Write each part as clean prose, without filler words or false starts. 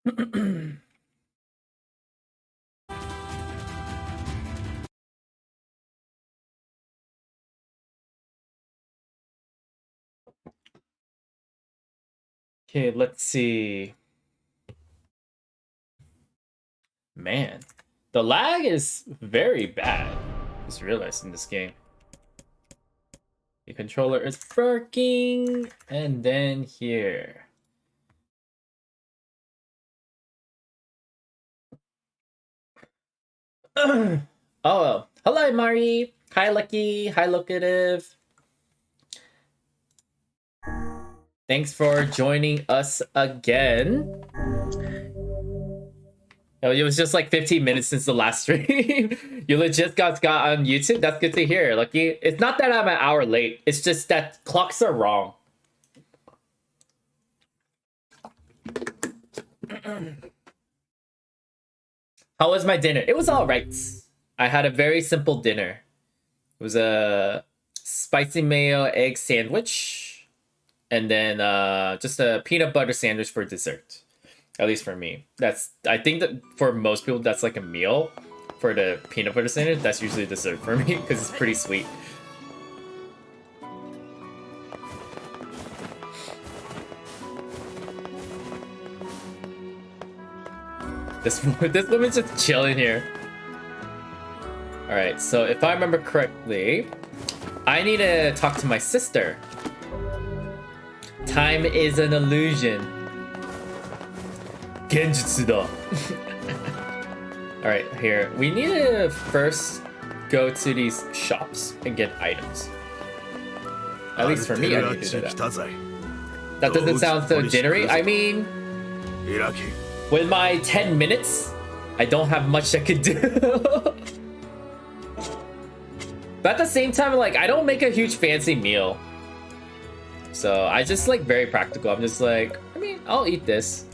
Okay, let's see. Man, the lag is very bad. Just realized in this game. The controller is working, and then here. Oh, hello, Mari. Hi, Lucky. Hi, Locative. Thanks for joining us again. Oh, it was just like 15 minutes since the last stream. You legit got on YouTube? That's good to hear, Lucky. It's not that I'm an hour late. It's just that clocks are wrong. How was my dinner? It was all right. I had a very simple dinner. It was a spicy mayo egg sandwich, and then just a peanut butter sandwich for dessert. At least for me. I think that for most people that's like a meal. For the peanut butter sandwich, that's usually dessert for me because it's pretty sweet. This woman's just chilling here. Alright, so if I remember correctly, I need to talk to my sister. Time is an illusion. Genjutsu da. Alright, here. We need to first go to these shops and get items. At least for me, I need to do that. That doesn't sound so jittery. I mean, with my 10 minutes, I don't have much I could do. But at the same time, like, I don't make a huge fancy meal. So I just like very practical. I'm just like, I mean, I'll eat this.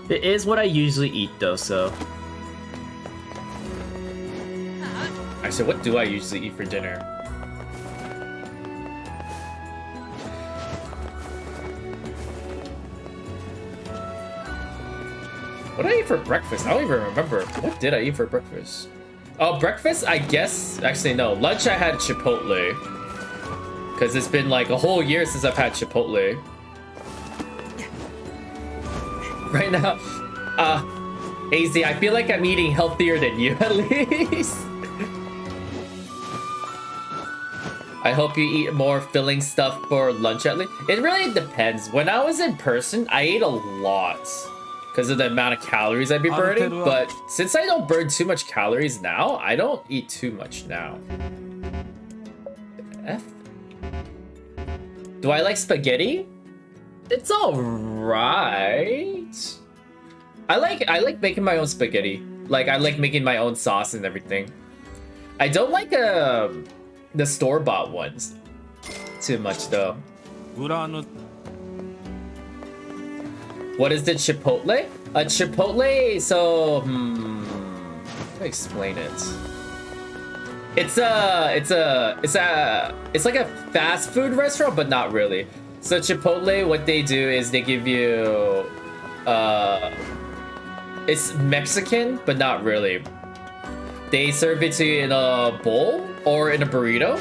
It is what I usually eat though, so. Actually, what do I usually eat for dinner? What did I eat for breakfast? I don't even remember. What did I eat for breakfast? Oh, breakfast, I guess. Actually, no. Lunch, I had Chipotle. Because it's been like a whole year since I've had Chipotle. Right now, AZ, I feel like I'm eating healthier than you, at least. I hope you eat more filling stuff for lunch at least. It really depends. When I was in person, I ate a lot because of the amount of calories I'd be burning. But since I don't burn too much calories now, I don't eat too much now. F? Do I like spaghetti? It's alright. I like making my own spaghetti. Like, I like making my own sauce and everything. I don't like the store-bought ones too much though. What is the Chipotle? A Chipotle, so how do I explain it? It's like a fast food restaurant, but not really. So Chipotle, what they do is they give you it's Mexican, but not really. They serve it to you in a bowl or in a burrito,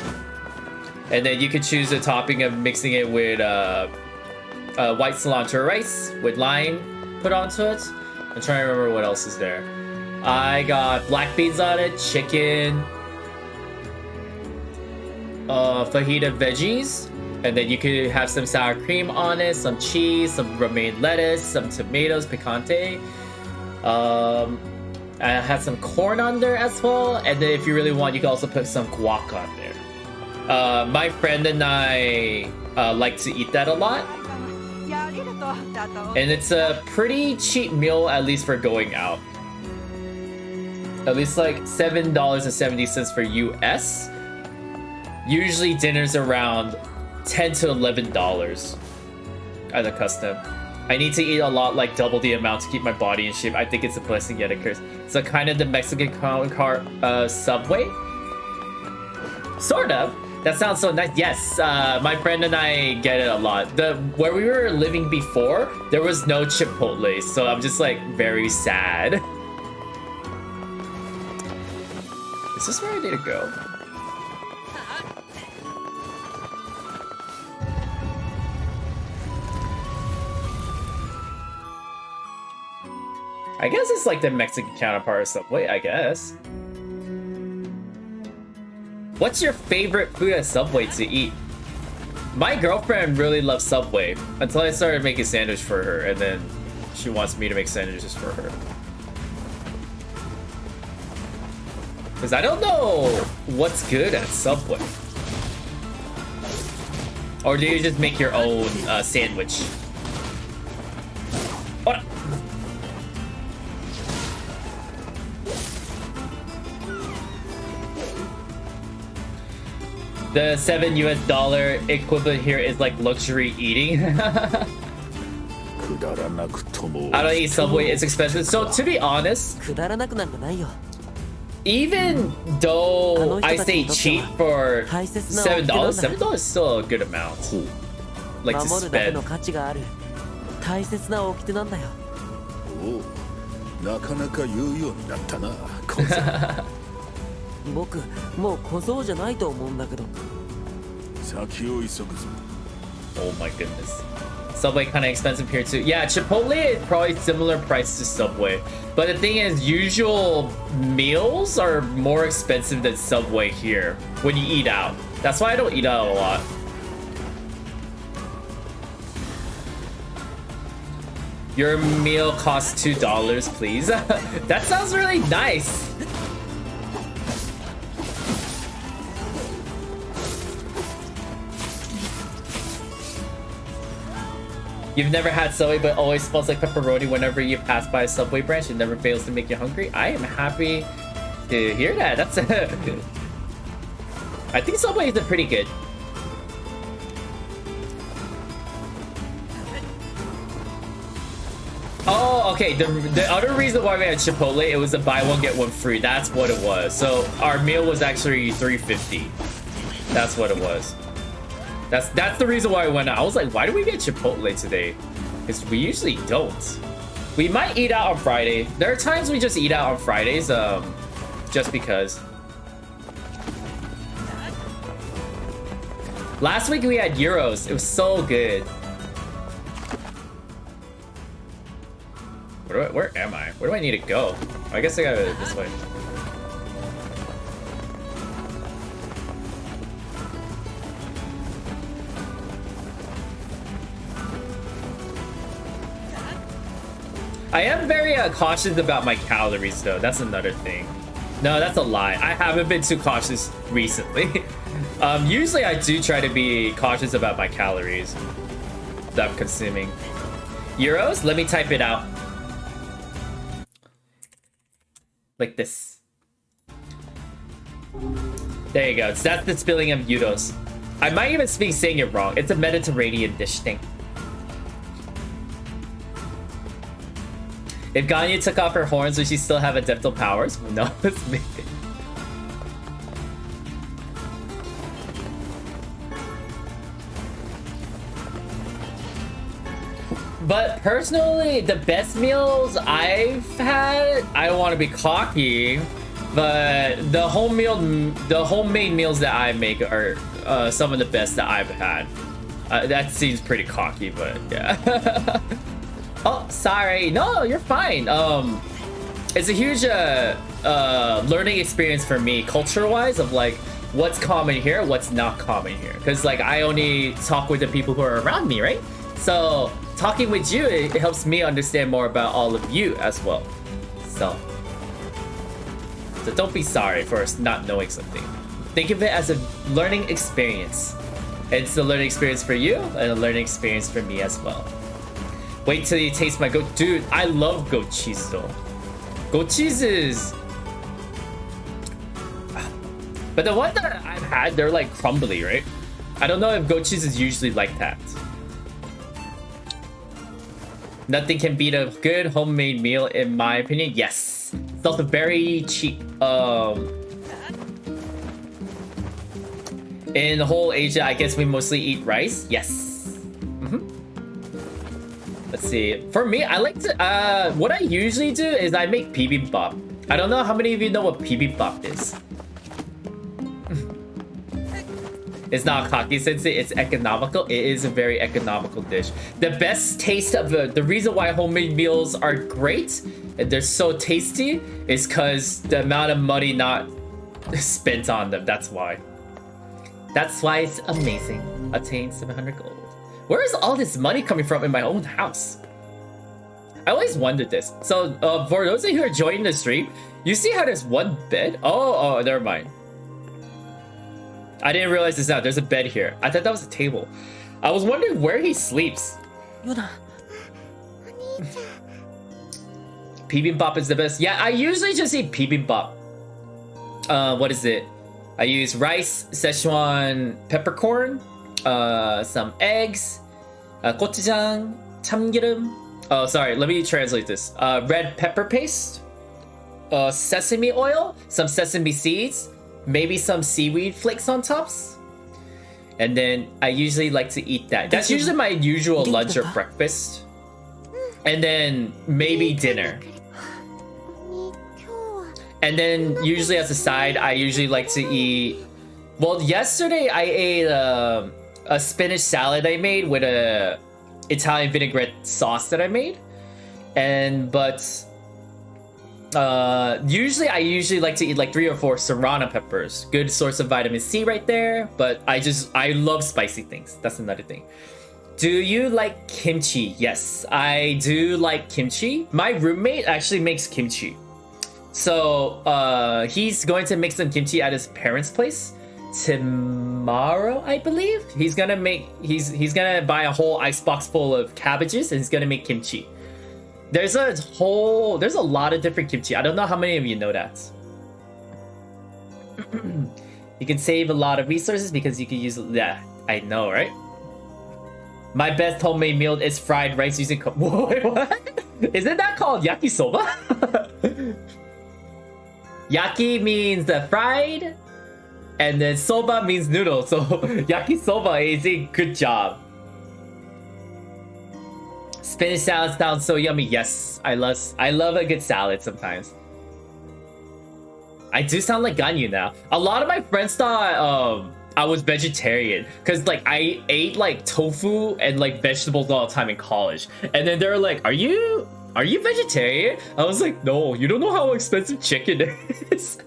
and then you could choose a topping of mixing it with white cilantro rice with lime put onto it. I'm trying to remember what else is there. I got black beans on it, chicken, fajita veggies, and then you could have some sour cream on it, some cheese, some romaine lettuce, some tomatoes, picante. I had some corn on there as well, and then if you really want, you can also put some guac on there. My friend and I like to eat that a lot, and it's a pretty cheap meal, at least for going out. At least like $7.70 for US. Usually dinner's around $10 to $11 at a custom. I need to eat a lot, like double the amount to keep my body in shape. I think it's a blessing yet a curse. So kind of the Mexican Subway? Sort of. That sounds so nice. Yes, my friend and I get it a lot. Where we were living before, there was no Chipotle, so I'm just like very sad. Is this where I need to go? I guess it's like the Mexican counterpart of Subway, I guess. What's your favorite food at Subway to eat? My girlfriend really loves Subway until I started making sandwich for her, and then she wants me to make sandwiches for her. Because I don't know what's good at Subway. Or do you just make your own sandwich? What? The $7 equivalent here is like luxury eating. I don't eat Subway, it's expensive. So to be honest, even though I say cheap for $7, $7 is still a good amount. Like to spend. Oh my goodness. Subway kind of expensive here too. Yeah, Chipotle is probably similar price to Subway. But the thing is, usual meals are more expensive than Subway here when you eat out. That's why I don't eat out a lot. Your meal costs $2, please. That sounds really nice. You've never had Subway but always smells like pepperoni whenever you pass by a Subway branch. It never fails to make you hungry. I am happy to hear that. That's I think Subway is pretty good. Oh, okay. The other reason why we had Chipotle, it was a buy one get one free. That's what it was. So our meal was actually $3.50. That's what it was. That's the reason why I went out. I was like, why do we get Chipotle today? Because we usually don't. We might eat out on Friday. There are times we just eat out on Fridays, just because. Last week we had Euros. It was so good. Where am I? Where do I need to go? I guess I gotta go this way. I am very cautious about my calories though. That's another thing. No, that's a lie. I haven't been too cautious recently. Usually I do try to be cautious about my calories that I'm consuming. Euros? Let me type it out. Like this. There you go. So that's the spelling of euros. I might even be saying it wrong. It's a Mediterranean dish thing. If Ganyu took off her horns, would she still have adeptal powers? No, it's me. But personally, the best meals I've had, I don't want to be cocky, but the homemade meals that I make are some of the best that I've had. That seems pretty cocky, but yeah. Oh, sorry. No, you're fine. It's a huge learning experience for me, culture-wise, of like what's common here, what's not common here. Because like I only talk with the people who are around me, right? So talking with you, it helps me understand more about all of you as well. So don't be sorry for us not knowing something. Think of it as a learning experience. It's a learning experience for you and a learning experience for me as well. Wait till you taste my goat. Dude, I love goat cheese though. Goat cheese is... But the one that I've had, they're like crumbly, right? I don't know if goat cheese is usually like that. Nothing can beat a good homemade meal, in my opinion. Yes, it's also very cheap. In the whole Asia, I guess we mostly eat rice. Yes. Let's see. For me, I like to. What I usually do is I make bibimbap. I don't know how many of you know what bibimbap is. It's not cocky sensei, it's economical. It is a very economical dish. The best taste of the reason why homemade meals are great and they're so tasty is because the amount of money not spent on them. That's why. That's why it's amazing. Attain 700 gold. Where is all this money coming from in my own house? I always wondered this. So for those of you who are joining the stream, you see how there's one bed? Oh, never mind. I didn't realize this now. There's a bed here. I thought that was a table. I was wondering where he sleeps. Bibimbap is the best. Yeah, I usually just eat bibimbap. What is it? I use rice, Szechuan peppercorn, some eggs, gochujang, 참기름. Oh, sorry. Let me translate this. Red pepper paste, sesame oil, some sesame seeds, maybe some seaweed flakes on tops. And then I usually like to eat that. That's usually my usual lunch or breakfast. And then maybe dinner. And then usually as a side, I usually like to eat... Well, yesterday I ate a spinach salad I made with a Italian vinaigrette sauce that I made. Usually I like to eat like 3 or 4 serrano peppers. Good source of vitamin C right there. But I love spicy things. That's another thing. Do you like kimchi? Yes, I do like kimchi. My roommate actually makes kimchi. So he's going to make some kimchi at his parents' place tomorrow, I believe. He's gonna buy a whole icebox full of cabbages and he's gonna make kimchi. There's a lot of different kimchi. I don't know how many of you know that. You can save a lot of resources because you can use... Yeah, I know, right? My best homemade meal is fried rice using... Wait, what? Isn't that called yakisoba? Yaki means the fried, and then soba means noodle. So yakisoba is a good job. Spinach salad sounds so yummy. Yes, I love a good salad sometimes. I do sound like Ganyu now. A lot of my friends thought I was vegetarian because like I ate like tofu and like vegetables all the time in college, and then they're like, "Are you vegetarian?" I was like, "No, you don't know how expensive chicken is."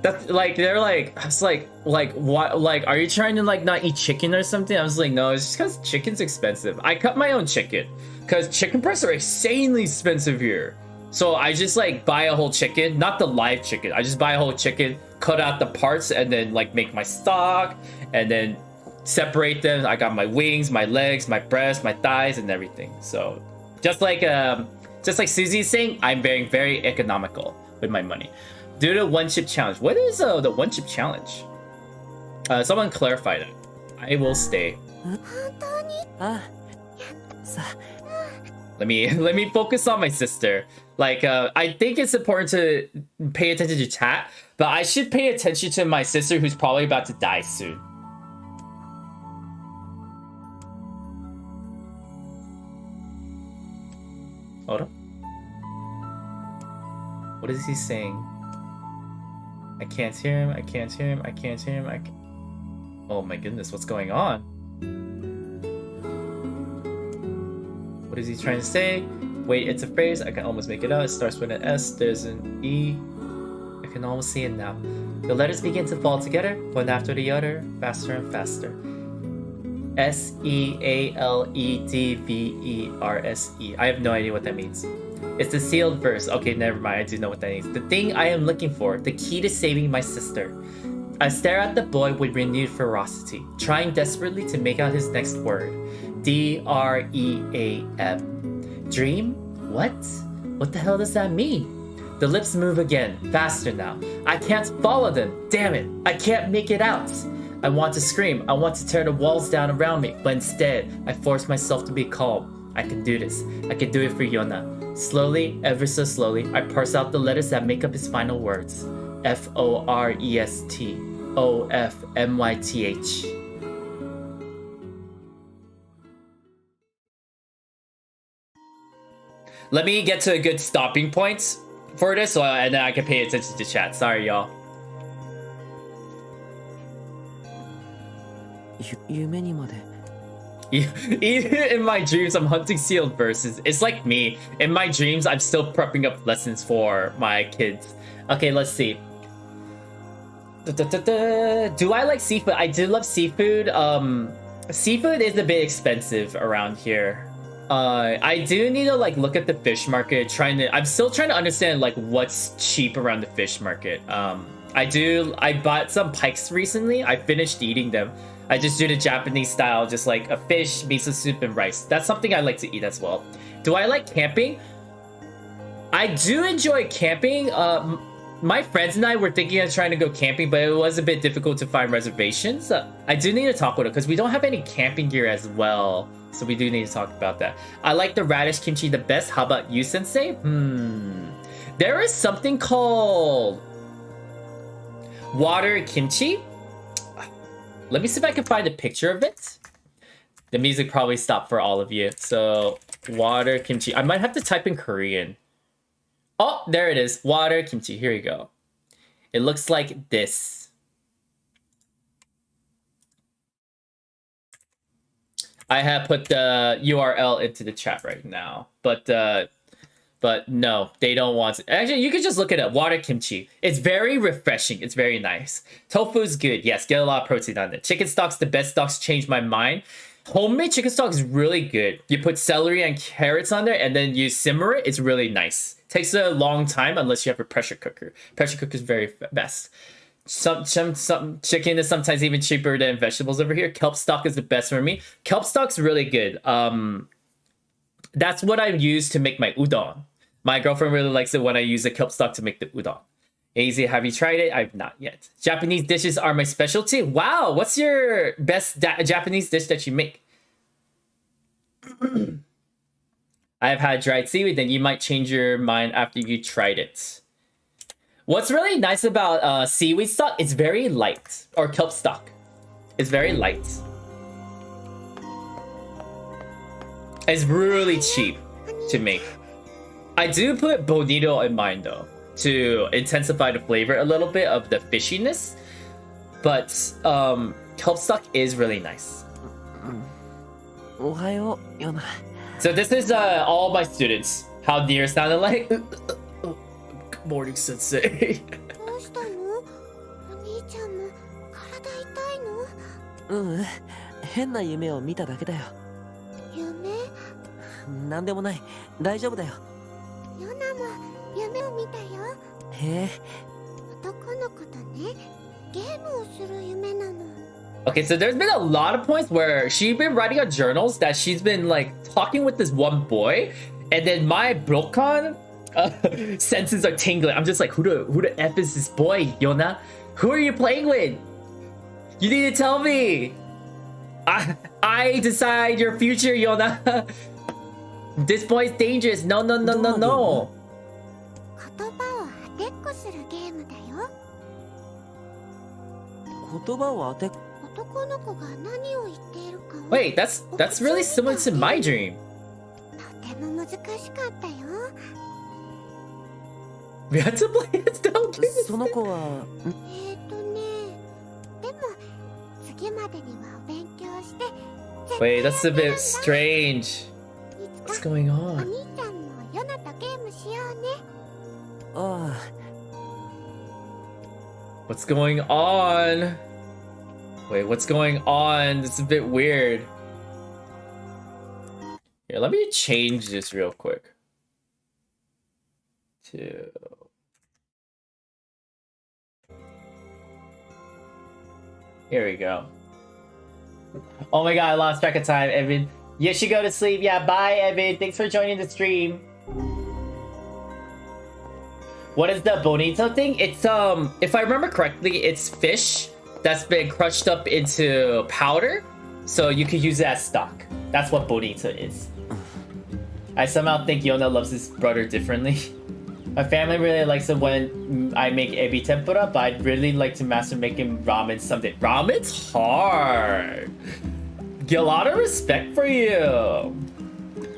That's like they're like, I was like what, like are you trying to like not eat chicken or something? I was like, no, it's just because chicken's expensive. I cut my own chicken because chicken breasts are insanely expensive here. So I just like buy a whole chicken, not the live chicken. I just buy a whole chicken, cut out the parts, and then like make my stock and then separate them. I got my wings, my legs, my breast, my thighs, and everything. So just like Susie's saying, I'm being very economical with my money. Do the one chip challenge. What is the one chip challenge? Someone clarify that. I will stay. Let me focus on my sister. Like I think it's important to pay attention to chat, but I should pay attention to my sister who's probably about to die soon. Hold on. What is he saying? I can't hear him. I can't hear him. I can't hear him. Oh my goodness, what's going on? What is he trying to say? Wait, it's a phrase. I can almost make it out. It starts with an S. There's an E. I can almost see it now. The letters begin to fall together, one after the other, faster and faster. SEALEDVERSE. I have no idea what that means. It's the sealed verse. Okay, never mind. I do know what that means. The thing I am looking for, the key to saving my sister. I stare at the boy with renewed ferocity, trying desperately to make out his next word. DREAM. Dream? What? What the hell does that mean? The lips move again, faster now. I can't follow them. Damn it. I can't make it out. I want to scream. I want to tear the walls down around me, but instead, I force myself to be calm. I can do this. I can do it for Yona. Slowly, ever so slowly, I parse out the letters that make up his final words. Forest, Ofmyth. Let me get to a good stopping point for this, and then I can pay attention to chat. Sorry, y'all. Even in my dreams, I'm hunting sealed verses. It's like me. In my dreams, I'm still prepping up lessons for my kids. Okay, let's see. Do I like seafood? I do love seafood. Seafood is a bit expensive around here. I do need to like look at the fish market. I'm still trying to understand like what's cheap around the fish market. I bought some pikes recently. I finished eating them. I just do the Japanese style, just like a fish, miso soup, and rice. That's something I like to eat as well. Do I like camping? I do enjoy camping. My friends and I were thinking of trying to go camping, but it was a bit difficult to find reservations. I do need to talk with it because we don't have any camping gear as well. So we do need to talk about that. I like the radish kimchi the best. How about you, Sensei? There is something called water kimchi. Let me see if I can find a picture of it. The music probably stopped for all of you. So water kimchi. I might have to type in Korean. Oh, there it is. Water kimchi. Here you go. It looks like this. I have put the URL into the chat right now, but no, they don't want to. Actually, you can just look it up. Water kimchi. It's very refreshing. It's very nice. Tofu's good. Yes, get a lot of protein on it. Chicken stock's the best stocks. Changed my mind. Homemade chicken stock is really good. You put celery and carrots on there, and then you simmer it. It's really nice. Takes a long time unless you have a pressure cooker. Pressure cooker is very best. Some chicken is sometimes even cheaper than vegetables over here. Kelp stock is the best for me. Kelp stock's really good. That's what I use to make my udon. My girlfriend really likes it when I use the kelp stock to make the udon. Easy, have you tried it? I've not yet. Japanese dishes are my specialty. Wow, what's your best Japanese dish that you make? I have had dried seaweed, then you might change your mind after you tried it. What's really nice about seaweed stock, it's very light. Or kelp stock. It's very light. It's really cheap to make. I do put bonito in mine though, to intensify the flavor a little bit of the fishiness. But kelp stock is really nice. So this is all my students. How Nier sounded like. Good morning, Sensei. Okay, so there's been a lot of points where she's been writing on journals that she's been like talking with this one boy, and then my Brokon senses are tingling. I'm just like, who the F is this boy, Yona? Who are you playing with? You need to tell me. I decide your future, Yona. This boy's dangerous. No. Wait, that's really similar to my dream. We had to play it down. Wait, that's a bit strange. What's going on? What's going on? Wait, what's going on? It's a bit weird. Here, let me change this real quick. Here we go. Oh my god, I lost track of time, Evan. You should go to sleep. Yeah, bye, Evan. Thanks for joining the stream. What is the bonito thing? It's if I remember correctly, it's fish that's been crushed up into powder, so you could use it as stock. That's what bonito is. I somehow think Yona loves his brother differently. My family really likes it when I make ebi tempura, but I'd really like to master making ramen someday. Ramen's hard. Get a lot of respect for you.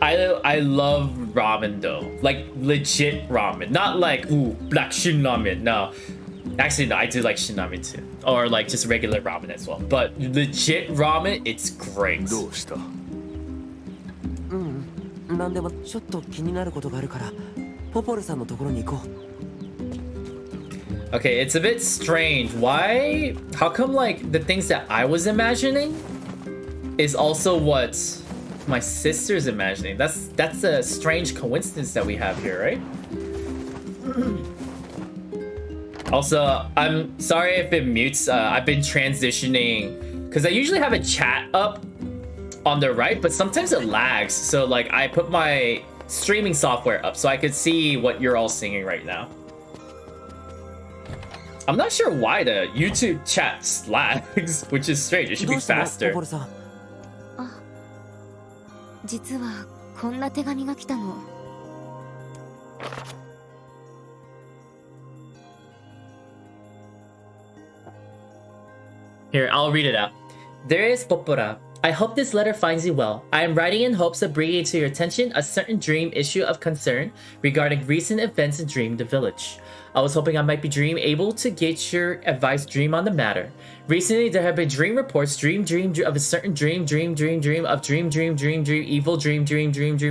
I love ramen though, like legit ramen, not like ooh black shin ramen. No, actually no, I do like shin ramen too, or like just regular ramen as well. But legit ramen, it's great. どうした？なんでもちょっと気になることがあるからポポルさんのところに行こう。 Okay, it's a bit strange. Why? How come like the things that I was imagining is also what my sister's imagining? That's a strange coincidence that we have here, right? Also, I'm sorry if it mutes. I've been transitioning because I usually have a chat up on the right, but sometimes it lags. So like I put my streaming software up so I could see what you're all singing right now. I'm not sure why the YouTube chat lags, which is strange. It should be faster. 実はこんな手紙が来たの。Here, I'll read it out. There is Popora. I hope this letter finds you well. I am writing in hopes of bringing to your attention a certain dream issue of concern regarding recent events in Dream the Village. I was hoping I might be able to get your advice dream on the matter. Recently, there have been dream reports, dream of a certain dream of dream, evil dream,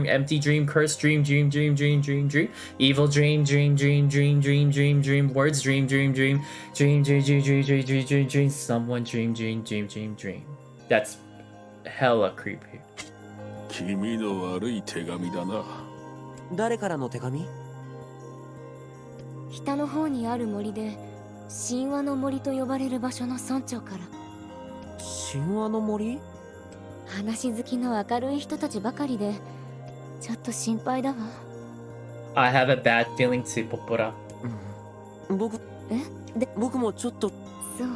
empty dream, cursed dream, evil dream, words, dream, someone dream. That's hella creepy. 君の悪い手紙だな。誰からの手紙？北の方にある森で神話の森と呼ばれる場所の村長から。神話の森？話好きの明るい人たちばかりでちょっと心配だわ。I have a bad feeling too, Popora. 僕もちょっと。そう。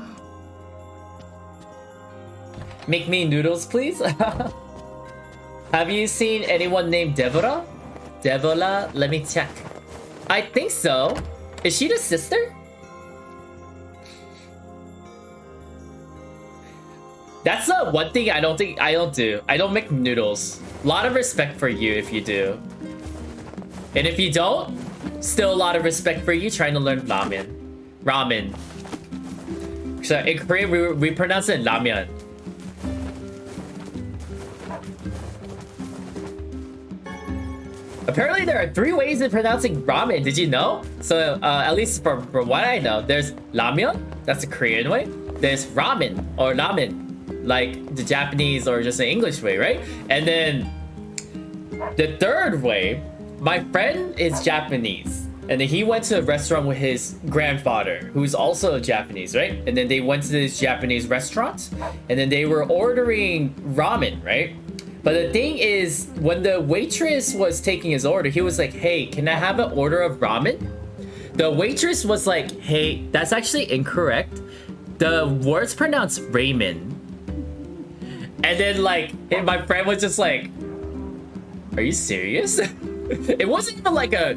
Make me noodles, please. Have you seen anyone named Deborah? Deborah, let me check. I think so. Is she the sister? That's the one thing I don't do. I don't make noodles. A lot of respect for you if you do. And if you don't, still a lot of respect for you trying to learn ramen. Ramen. So in Korean, we pronounce it ramyeon. Apparently there are 3 ways of pronouncing ramen. Did you know? So at least from what I know, there's ramyeon, that's the Korean way. There's ramen or ramen, like the Japanese or just the English way, right? And then the 3rd way, my friend is Japanese, and then he went to a restaurant with his grandfather, who's also Japanese, right? And then they went to this Japanese restaurant, and then they were ordering ramen, right? But the thing is, when the waitress was taking his order, he was like, hey, can I have an order of ramen? The waitress was like, hey, that's actually incorrect. The word's pronounced ramen. And then like, my friend was just like, are you serious? It wasn't even like a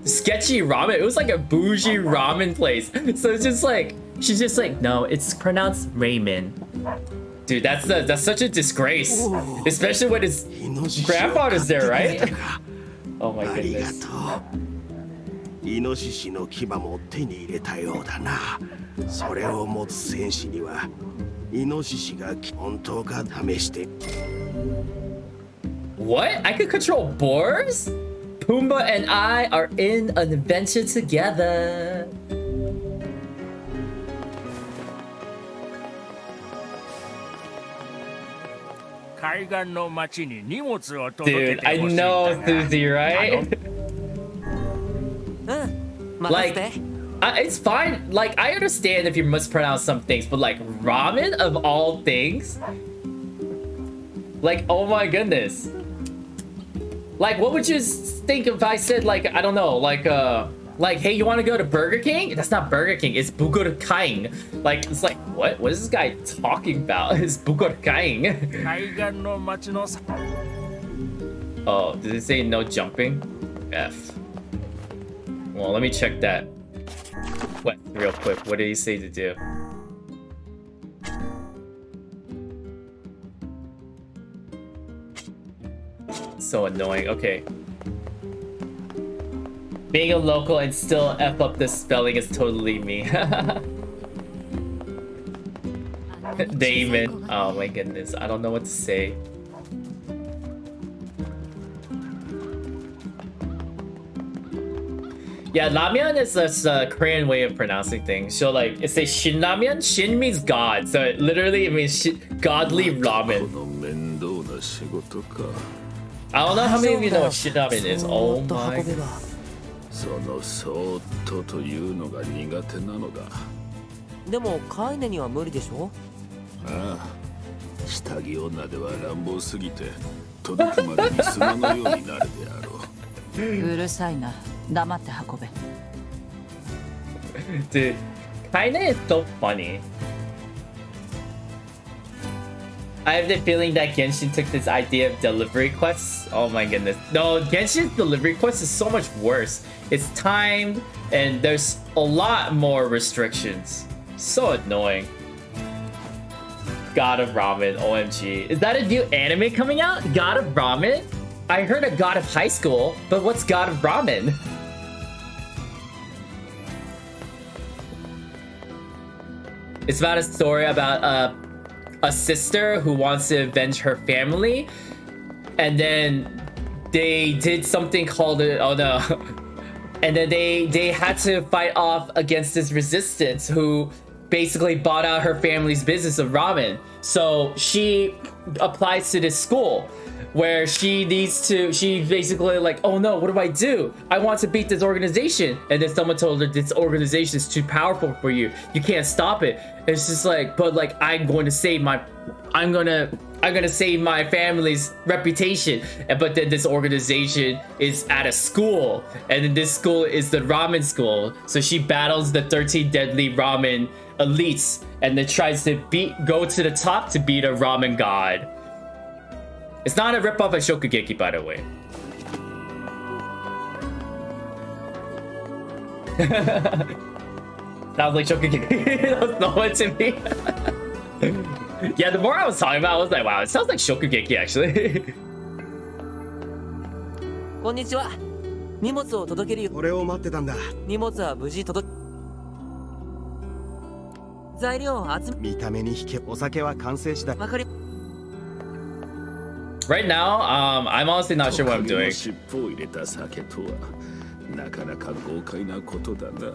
sketchy ramen. It was like a bougie ramen place. So it's just like, she's just like, no, it's pronounced ramen. Dude, that's such a disgrace, especially when his grandfather's there, right? Oh my goodness. イノシシの牙も手に入れたようだな。それを持つ戦士にはイノシシが本当か試して。What? I could control boars? Pumbaa and I are in an adventure together. Dude, I know, Susie, right? Like, it's fine. Like, I understand if you mispronounce some things, but like, ramen of all things? Like, oh my goodness. Like, what would you think if I said, like, I don't know, like, hey, you want to go to Burger King? That's not Burger King, it's Burger King. Like, it's like, what? What is this guy talking about? It's Burger King. Oh, did it say no jumping? F. Well, let me check that. What? Real quick. What did he say to do? So annoying. Okay. Being a local and still F up the spelling is totally me. Damon. Oh my goodness. I don't know what to say. Yeah, ramyeon is just a Korean way of pronouncing things. So like, it says shin ramyeon. Shin means God. So it literally it means godly ramen. この面倒な仕事か。 I don't know how many of you know what shin ramen is. Oh そーっと my. 運べばそのそーっとというのが苦手なのだ。でもカイネには無理でしょ。ああ、下着女では乱暴すぎて届くまでに砂のようになるであろう。うるさいな。黙って運べ。Dude, kinda is so funny. I have the feeling that Genshin took this idea of delivery quests. Oh my goodness. No, Genshin's delivery quest is so much worse. It's timed and there's a lot more restrictions. So annoying. God of Ramen, OMG. Is that a new anime coming out? God of Ramen? I heard of God of High School, but what's God of Ramen? It's about a story about a sister who wants to avenge her family, and then they did something called oh no, and then they had to fight off against this resistance who basically bought out her family's business of ramen. So she applies to this school where she basically like, oh no, what do? I want to beat this organization. And then someone told her this organization is too powerful for you. You can't stop it. And it's just like, but like, I'm gonna save my family's reputation. But then this organization is at a school, and then this school is the ramen school. So she battles the 13 deadly ramen elites and then tries to go to the top to beat a ramen god. It's not a ripoff of Shokugeki, by the way. Sounds like Shokugeki. That was no one to me. Yeah, the more I was talking about, I was like, wow, it sounds like Shokugeki, actually. こんにちは。荷物を届けるよ。俺を待ってたんだ。荷物は無事届材料を集め。見た目に引け。お酒は完成した。わかり。 Right now, I'm honestly not sure what I'm doing. 尻尾を入れた酒とはなかなか豪快なことだな。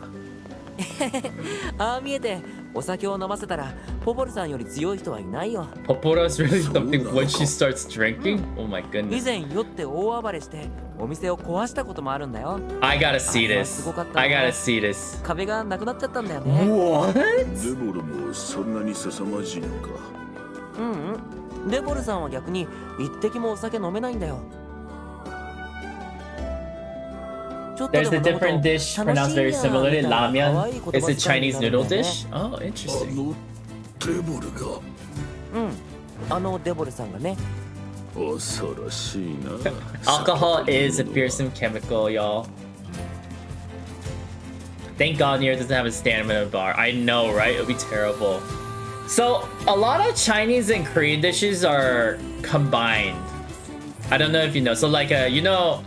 ああ見えて、お酒を飲ませたらポポルさんより強い人はいないよ。 Poporo is really something when she starts drinking? Oh my 以 goodness. 前酔って大暴れしてお店を壊したこともあるんだよ。 I gotta see this. I gotta see this. 壁がなくなっちゃったんだよね。 What? デボルもそんなに凄まじいのか。うんうん。デボルさんは逆に一滴もお酒飲めないんだよ。 There's a different dish pronounced very similarly. Ramyeon is a Chinese noodle dish. Oh, あ interesting. のデボルがうん。あのデボルさんがね。恐ろしいな。 Alcohol is a fearsome chemical, y'all. Thank God Nier doesn't have a stamina bar. I know, right? It would be terrible. So, a lot of Chinese and Korean dishes are combined. I don't know if you know. So, like, you know,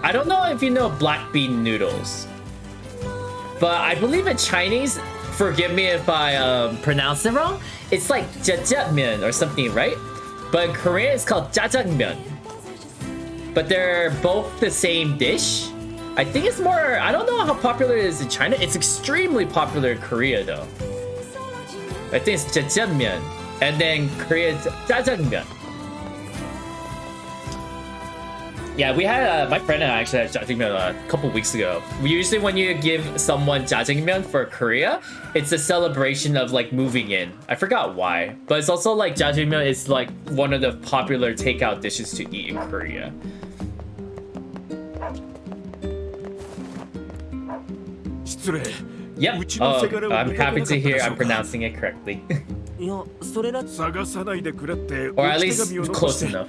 I don't know if you know black bean noodles. But I believe in Chinese, forgive me if I pronounce it wrong, it's like jjajangmyeon or something, right? But in Korean, it's called jjajangmyeon. But they're both the same dish. I think it's more, I don't know how popular it is in China. It's extremely popular in Korea, though. I think it's jjajangmyeon. And then Korea's jjajangmyeon. Yeah, we had, my friend and I actually had jjajangmyeon a couple weeks ago. Usually when you give someone jjajangmyeon for Korea, it's a celebration of like moving in. I forgot why. But it's also like jjajangmyeon is like one of the popular takeout dishes to eat in Korea. Yep. Oh, I'm happy to hear I'm pronouncing it correctly. いや、それら。 探さないでくれって。 Or at least close enough.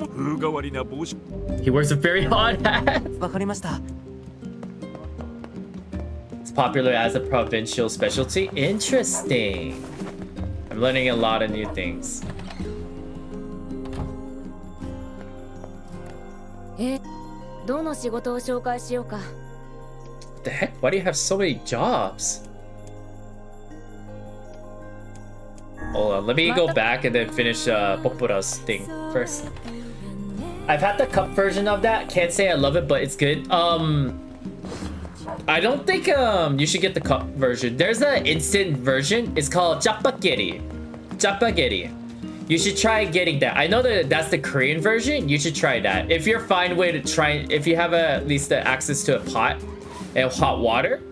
風変わりな帽子 He wears a very odd hat. わかりました。 It's popular as a provincial specialty. Interesting. I'm learning a lot of new things. どの仕事を紹介しようか。 What the heck? Why do you have so many jobs? Hold on, let me go back and then finish Popura's thing first. I've had the cup version of that. Can't say I love it, but it's good. I don't think you should get the cup version. There's an instant version. It's called Chappageri. Chappageri. You should try getting that. I know that that's the Korean version. You should try that. If you're fine way to try, if you have at least the access to a pot and hot water,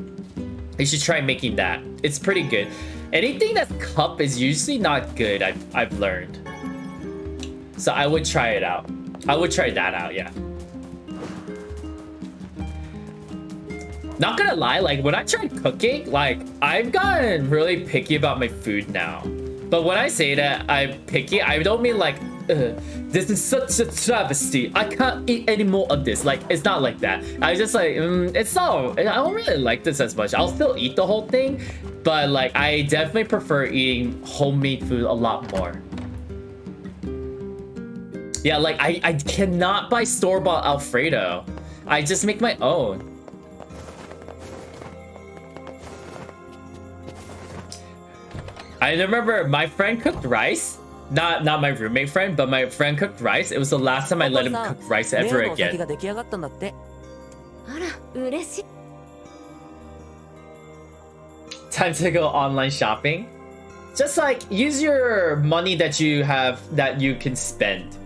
you should try making that. It's pretty good. Anything that's cup is usually not good. I've learned. So I would try it out. I would try that out. Yeah. Not gonna lie, like when I tried cooking, like I've gotten really picky about my food now. But when I say that I'm picky, I don't mean like, this is such a travesty. I can't eat any more of this. Like, it's not like that. I just like, it's not, I don't really like this as much. I'll still eat the whole thing, but like, I definitely prefer eating homemade food a lot more. Yeah, like I cannot buy store-bought Alfredo. I just make my own. I remember my friend cooked rice. Not my roommate friend, but my friend cooked rice. It was the last time I let him cook rice ever again. が出来上がったんだって。あら、嬉しい。 Time to go online shopping. Just like use your money that you have that you can spend.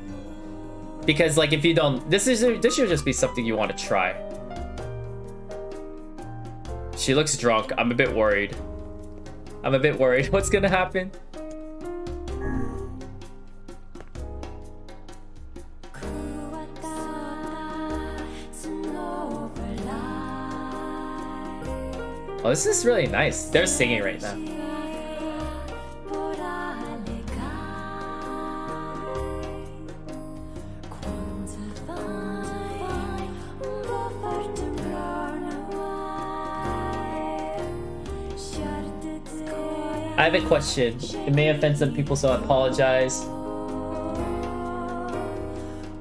Because like if you don't, this should just be something you want to try. She looks drunk. I'm a bit worried. What's gonna happen? Oh, this is really nice. They're singing right now. I have a question. It may offend some people, so I apologize.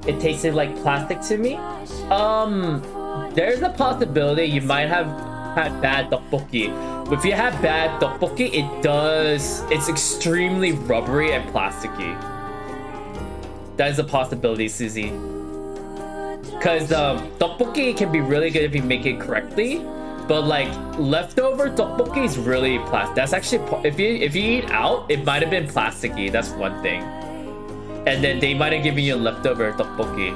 It tasted like plastic to me. There's a possibility you might have had bad tteokbokki. If you have bad tteokbokki, it's extremely rubbery and plasticky. That is a possibility, Susie. Because tteokbokki can be really good if you make it correctly. But like leftover tteokbokki is really plastic. That's actually, if you eat out, it might have been plasticky. That's one thing. And then they might have given you leftover tteokbokki.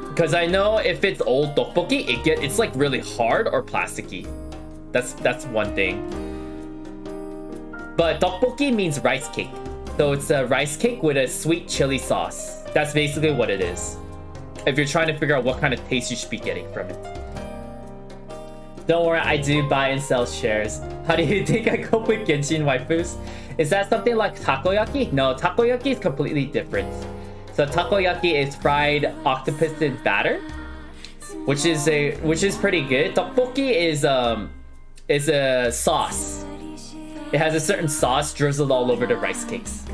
Because I know if it's old tteokbokki, it's like really hard or plasticky. That's one thing. But tteokbokki means rice cake. So it's a rice cake with a sweet chili sauce. That's basically what it is. If you're trying to figure out what kind of taste you should be getting from it. Don't worry, I do buy and sell shares. How do you think I cope with Genshin waifus? Is that something like takoyaki? No, takoyaki is completely different. So takoyaki is fried octopus in batter, which is pretty good. Tteokbokki is a sauce. It has a certain sauce drizzled all over the rice cakes.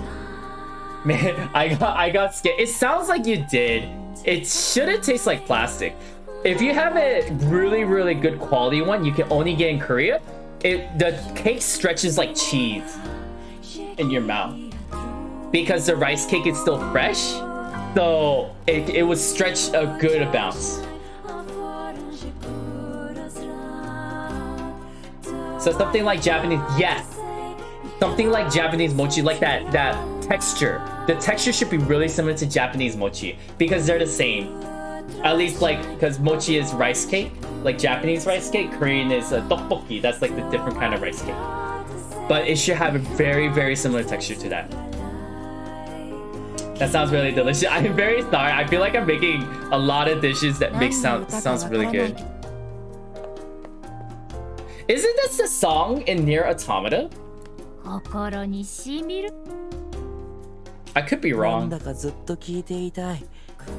Man, I got scared. It sounds like you did. It shouldn't taste like plastic. If you have a really, really good quality one, you can only get in Korea. The cake stretches like cheese in your mouth because the rice cake is still fresh, so it would stretch a good amount. So something like Japanese, yes, something like Japanese mochi, like that texture. The texture should be really similar to Japanese mochi because they're the same. At least like, because mochi is rice cake, like Japanese rice cake, Korean is tteokbokki. That's like the different kind of rice cake. But it should have a very, very similar texture to that. That sounds really delicious. I'm very sorry. I feel like I'm making a lot of dishes that sounds really good. Isn't this the song in Nier Automata? I could be なん wrong. だかずっと聞いていたい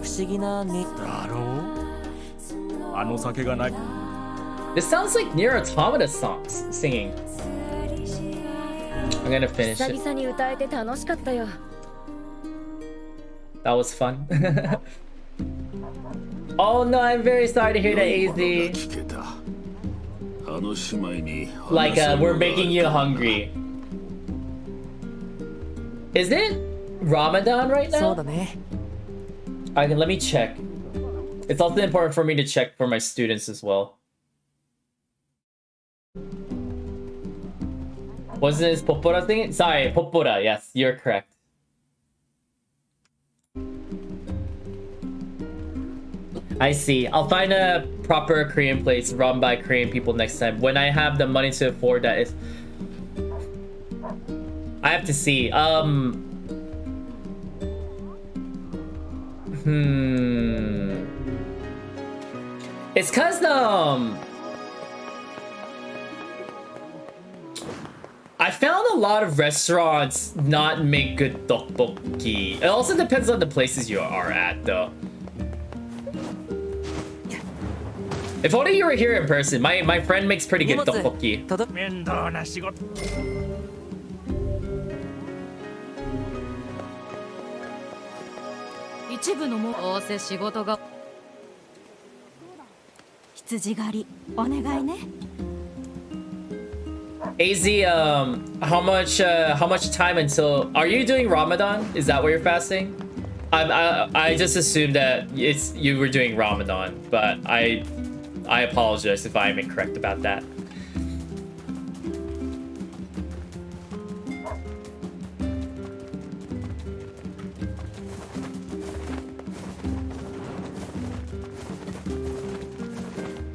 不思議なねだろうあの酒がない This sounds like Nier Automata songs singing. I'm gonna finish 久 it. 々に歌えて楽しかったよ。 That was fun. Oh no, I'm very sorry to hear that, AZ. 聞けたあの姉妹に Like, 話す we're のが making you hungry. Is it Ramadan right そう now? だね Let me check. It's also important for me to check for my students as well. Wasn't this Popora thing? Sorry, Popora. Yes, you're correct. I see. I'll find a proper Korean place run by Korean people next time when I have the money to afford that. I have to see. It's cause I found a lot of restaurants not make good tteokbokki. It also depends on the places you are at, though. If only you were here in person. My friend makes pretty 荷 good 物 tteokbokki. 届く面倒な仕事一部のもどうせ仕事が羊狩りお願いね AZ, how much time until? Are you doing Ramadan? Is that where you're fasting? I just assumed that you were doing Ramadan, but I apologize if I'm incorrect about that.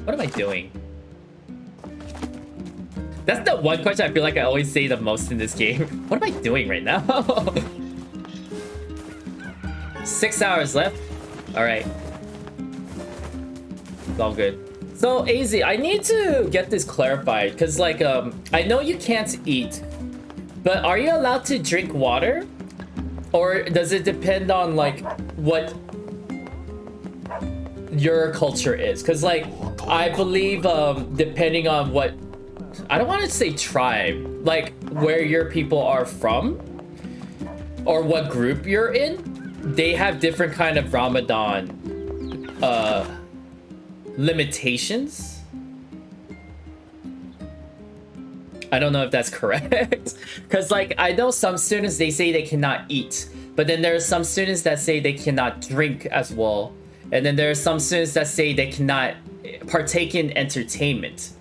What am I doing? That's the one question I feel like I always say the most in this game. What am I doing right now? 6 hours left. All right. It's all good. So AZ, I need to get this clarified because like I know you can't eat, but are you allowed to drink water? Or does it depend on like what your culture is? Because like I believe depending on what, I don't want to say tribe, like where your people are from or what group you're in, they have different kind of Ramadan limitations. I don't know if that's correct. Because like I know some students, they say they cannot eat, but then there are some students that say they cannot drink as well. And then there are some students that say they cannot partake in entertainment.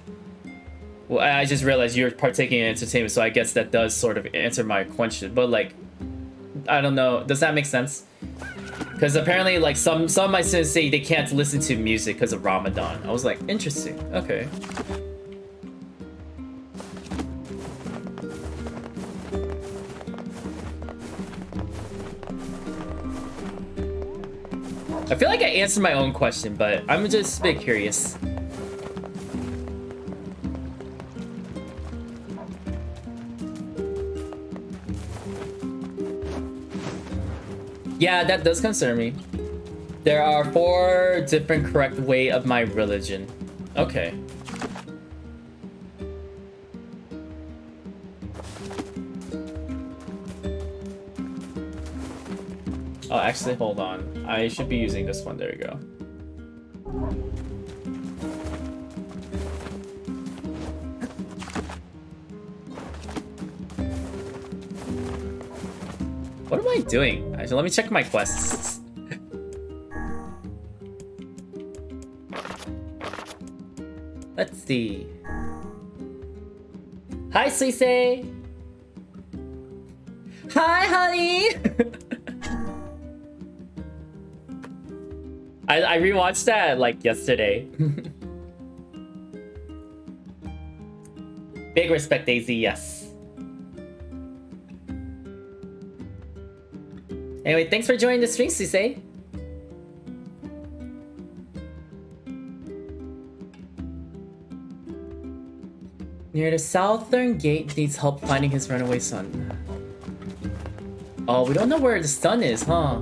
Well, I just realized you're partaking in entertainment, so I guess that does sort of answer my question. But like, I don't know. Does that make sense? Because apparently, like some of my students say they can't listen to music because of Ramadan. I was like, interesting. Okay. I feel like I answered my own question, but I'm just a bit curious. Yeah, that does concern me. There are 4 different correct way of my religion. Okay. Oh, actually, hold on. I should be using this one. There we go. What am I doing? Actually, let me check my quests. Let's see. Hi, Sensei. Hi, honey. I rewatched that like yesterday. Big respect, Daisy. Yes. Anyway, thanks for joining the stream, Sensei. Near the southern gate needs help finding his runaway son. Oh, we don't know where the sun is, huh?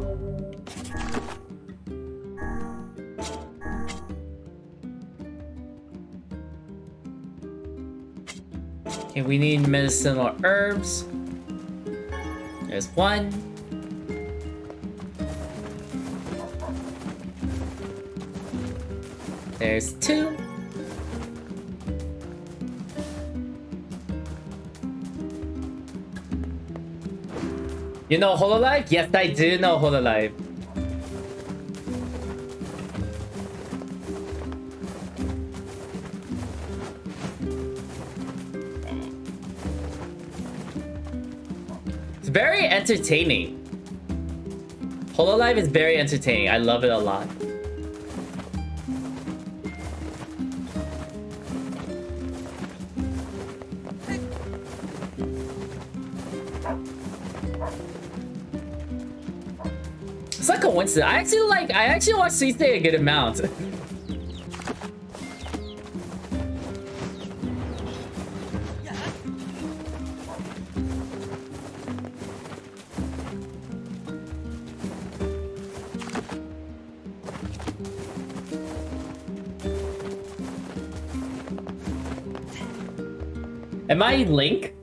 Okay, we need medicinal herbs. There's one. There's two. You know Hololive? Yes, I do know Hololive. It's very entertaining. Hololive is very entertaining. I love it a lot. It's like a coincidence. I actually watch Sensei a good amount. Am I Link?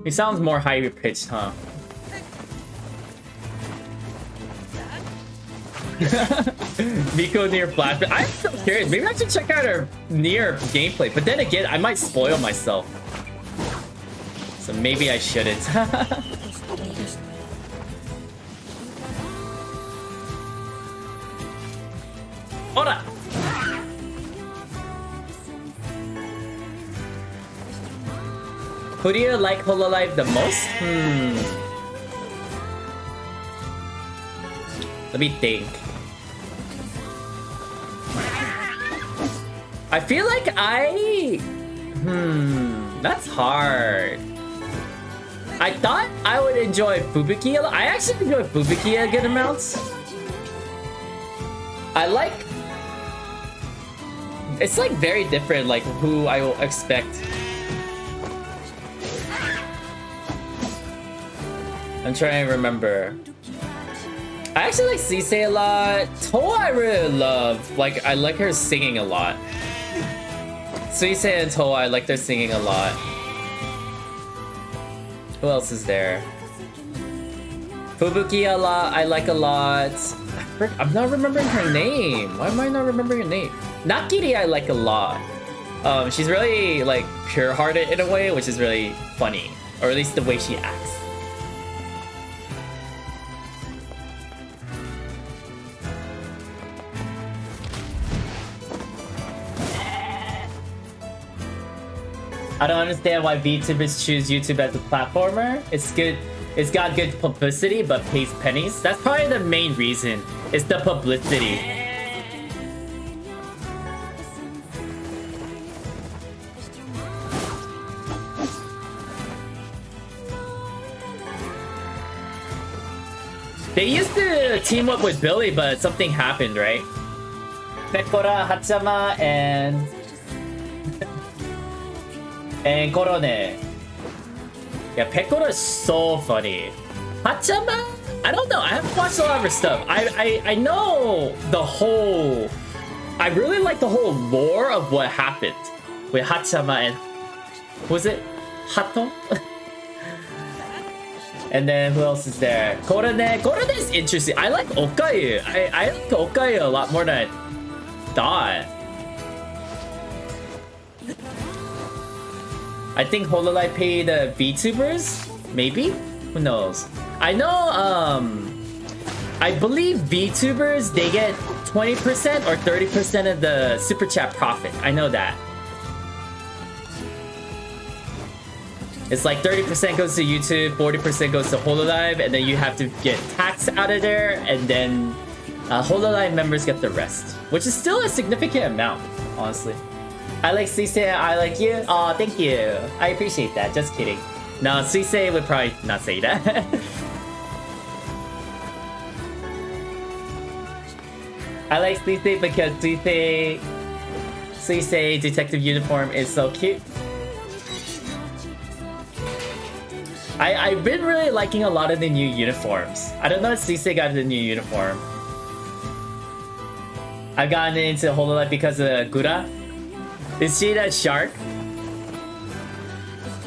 He sounds more high pitched, huh? Miko Nier flashback. I'm so curious. Maybe I should check out her Nier gameplay. But then again, I might spoil myself. So maybe I shouldn't. Ora! Who do you like Hololive the most? Let me think. I feel like that's hard. I thought I would enjoy Fubuki a lot. I actually enjoy Fubuki a good amount. I like... It's like very different, like who I will expect. I'm trying to remember. I actually like Sensei a lot. Toa I really love. Like, I like her singing a lot. Sensei and Toa, I like their singing a lot. Who else is there? Fubuki a lot, I like a lot. I'm not remembering her name. Why am I not remembering her name? Nakiri I like a lot. She's really like pure-hearted in a way, which is really funny. Or at least the way she acts. I don't understand why VTubers choose YouTube as a platformer. It's good. It's got good publicity, but pays pennies. That's probably the main reason. It's the publicity. They used to team up with Billy, but something happened, right? Pekora, Hachama, and Korone. Yeah, Pekora is so funny. Hachama? I don't know. I haven't watched a lot of her stuff. I know the whole... I really like the whole lore of what happened with Hachama and... Was it? Hato? And then who else is there? Korone. Korone is interesting. I like Okayu. I like Okayu a lot more than I thought. I think Hololive paid VTubers? Maybe? Who knows? I know, I believe VTubers, they get 20% or 30% of the Super Chat profit. I know that. It's like 30% goes to YouTube, 40% goes to Hololive, and then you have to get tax out of there, and then Hololive members get the rest. Which is still a significant amount, honestly. I like Sensei, I like you. Aw, thank you. I appreciate that. Just kidding. No, Sensei would probably not say that. I like Sensei because Sensei detective uniform is so cute. I've been really liking a lot of the new uniforms. I don't know if Sensei got the new uniform. I've gotten into Hololive because of Gura. Is she that shark?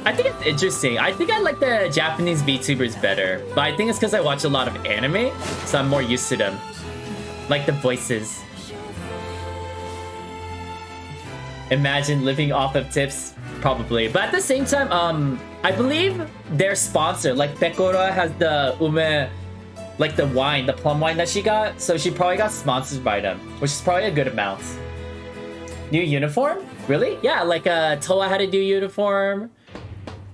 I think it's interesting. I think I like the Japanese VTubers better, but I think it's because I watch a lot of anime, so I'm more used to them. Like the voices. Imagine living off of tips, probably. But at the same time, I believe their sponsor, like Pekora has the ume, like the wine, the plum wine that she got, so she probably got sponsored by them, which is probably a good amount. New uniform? Really? Yeah, like Toa had a new uniform.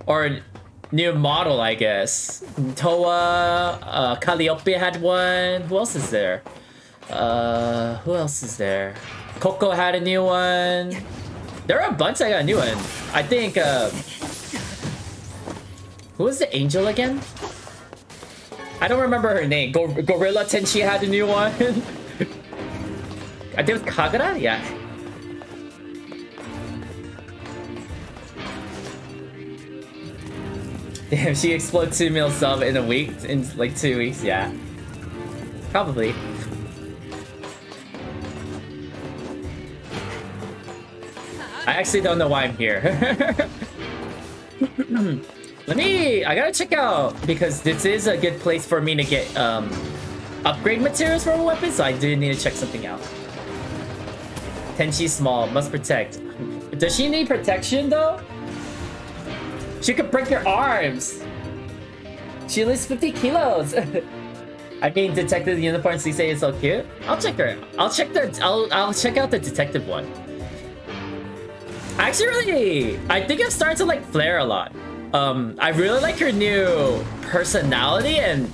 Or new model, I guess. Toa, Calliope had one. Who else is there? Who else is there? Coco had a new one. There are a bunch that got a new one. I think, who was the angel again? I don't remember her name. Gorilla Tenchi had a new one. I think it was Kagura? Yeah. Damn, she exploded 2 mil sub in a week, in like 2 weeks, yeah. Probably. I actually don't know why I'm here. I gotta check out, because this is a good place for me to get upgrade materials for a weapon, so I do need to check something out. Tenchi small, must protect. Does she need protection though? She could break your arms. She lifts 50 kilos. I mean, detective uniform Sensei is so cute. I'll check her. I'll check out the detective one. Actually, I think I'm starting to like Flare a lot. I really like her new personality and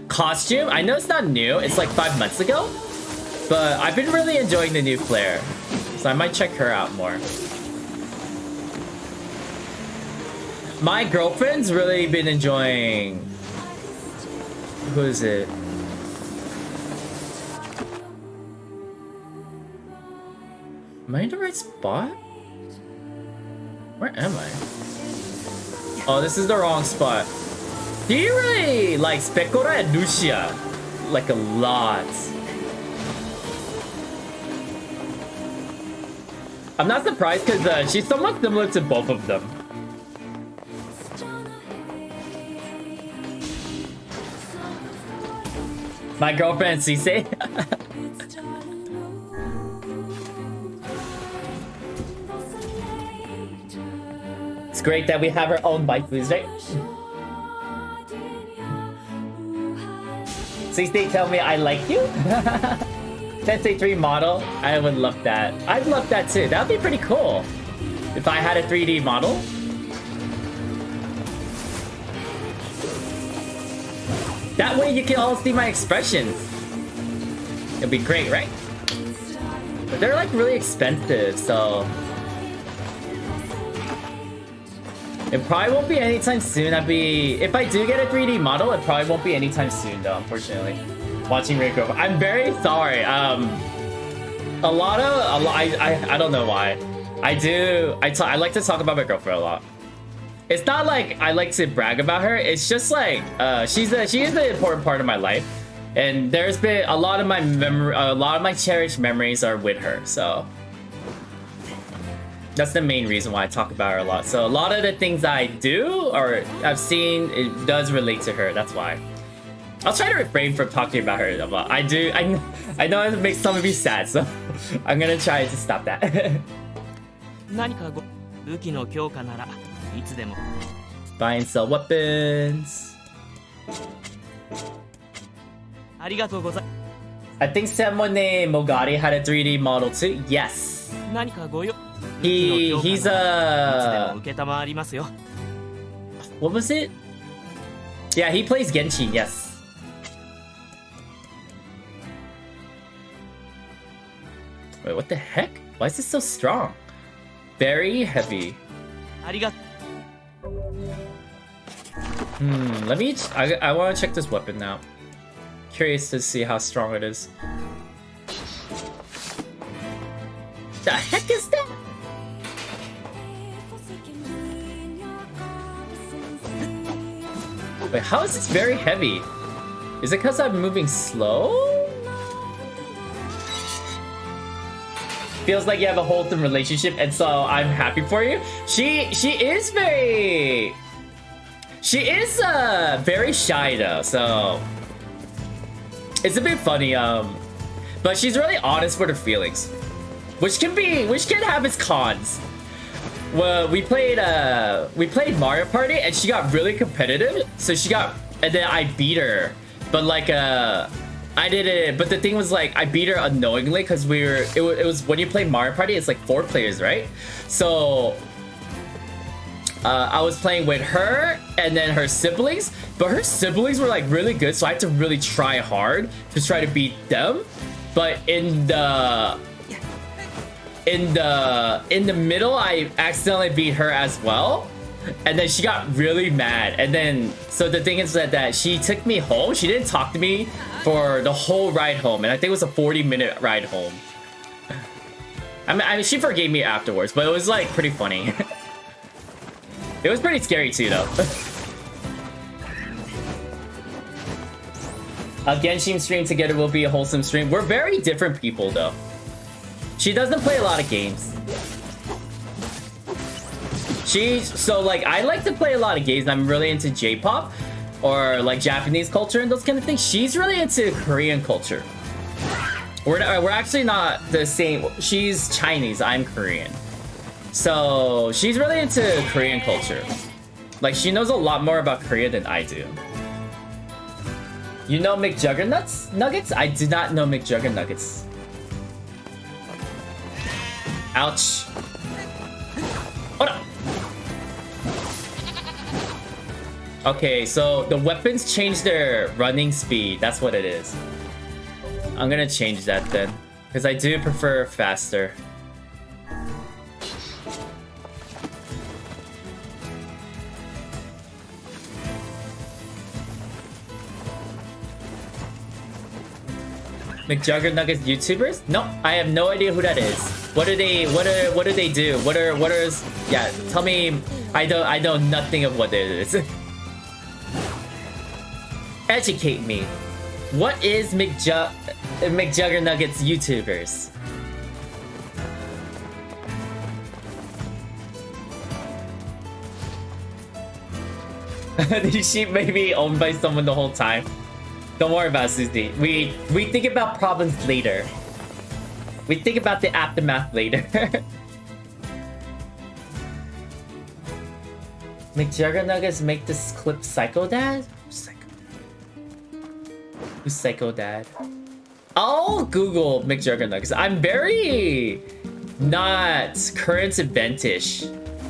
costume. I know it's not new. It's like 5 months ago, but I've been really enjoying the new Flare, so I might check her out more. My girlfriend's really been enjoying... Who is it? Am I in the right spot? Where am I? Oh, this is the wrong spot. Do you really like Pekora and Lucia? Like a lot. I'm not surprised because she's somewhat similar to both of them. My girlfriend, Sensei. It's great that we have our own waifus, right? Sensei, tell me I like you. Sensei 3 model. I would love that. I'd love that too. That would be pretty cool. If I had a 3D model. That way you can all see my expressions. It'd be great, right? But they're like really expensive, so... It probably won't be anytime soon. If I do get a 3D model, it probably won't be anytime soon though, unfortunately. Watching Rico. I'm very sorry. I don't know why. I like to talk about my girlfriend a lot. It's not like I like to brag about her. It's just like she is an important part of my life, and there's been a lot of my cherished memories are with her. So that's the main reason why I talk about her a lot. So a lot of the things I do or I've seen, it does relate to her. That's why. I'll try to refrain from talking about her a lot. I know it makes some of you sad, so I'm gonna try to stop that. Buy and sell weapons. I think someone named Mogari had a 3D model too. Yes. He's a... What was it? Yeah, he plays Genshin, yes. Wait, what the heck? Why is this so strong? Very heavy. Let me... I want to check this weapon now. Curious to see how strong it is. the heck is that? Wait, how is this very heavy? Is it because I'm moving slow? Feels like you have a wholesome relationship, and so I'm happy for you. She is very shy though, so it's a bit funny. But she's really honest with her feelings, which can have its cons. Well, we played Mario Party, and she got really competitive. So and then I beat her, but like I did it. But the thing was, like, I beat her unknowingly because it was when you play Mario Party, it's like 4 players, right? So I was playing with her and then her siblings, but her siblings were like really good, so I had to really try hard to try to beat them. But in the middle, I accidentally beat her as well, and then she got really mad. And then so the thing is that she took me home. She didn't talk to me for the whole ride home, and I think it was a 40-minute ride home. I mean, she forgave me afterwards, but it was like pretty funny. It was pretty scary too, though. A Genshin stream together will be a wholesome stream. We're very different people, though. She doesn't play a lot of games. So like, I like to play a lot of games. I'm really into J-pop or like Japanese culture and those kind of things. She's really into Korean culture. We're actually not the same. She's Chinese, I'm Korean. So she's really into Korean culture. Like, she knows a lot more about Korea than I do. You know McJuggernuggets? I do not know McJuggernuggets. Ouch. Hold on. Okay, so the weapons change their running speed. That's what it is. I'm gonna change that then, because I do prefer faster. McJuggernuggets YouTubers? No, I have no idea who that is. What do they do? Yeah, tell me. I know nothing of what it is. Educate me. What is McJuggernuggets YouTubers? These sheep may be owned by someone the whole time. Don't worry about it, Susie. We think about problems later. We think about the aftermath later. McJuggernuggets make this clip Psycho Dad? Who's Psycho Dad? I'll Google McJuggernuggets. I'm very not current event-ish,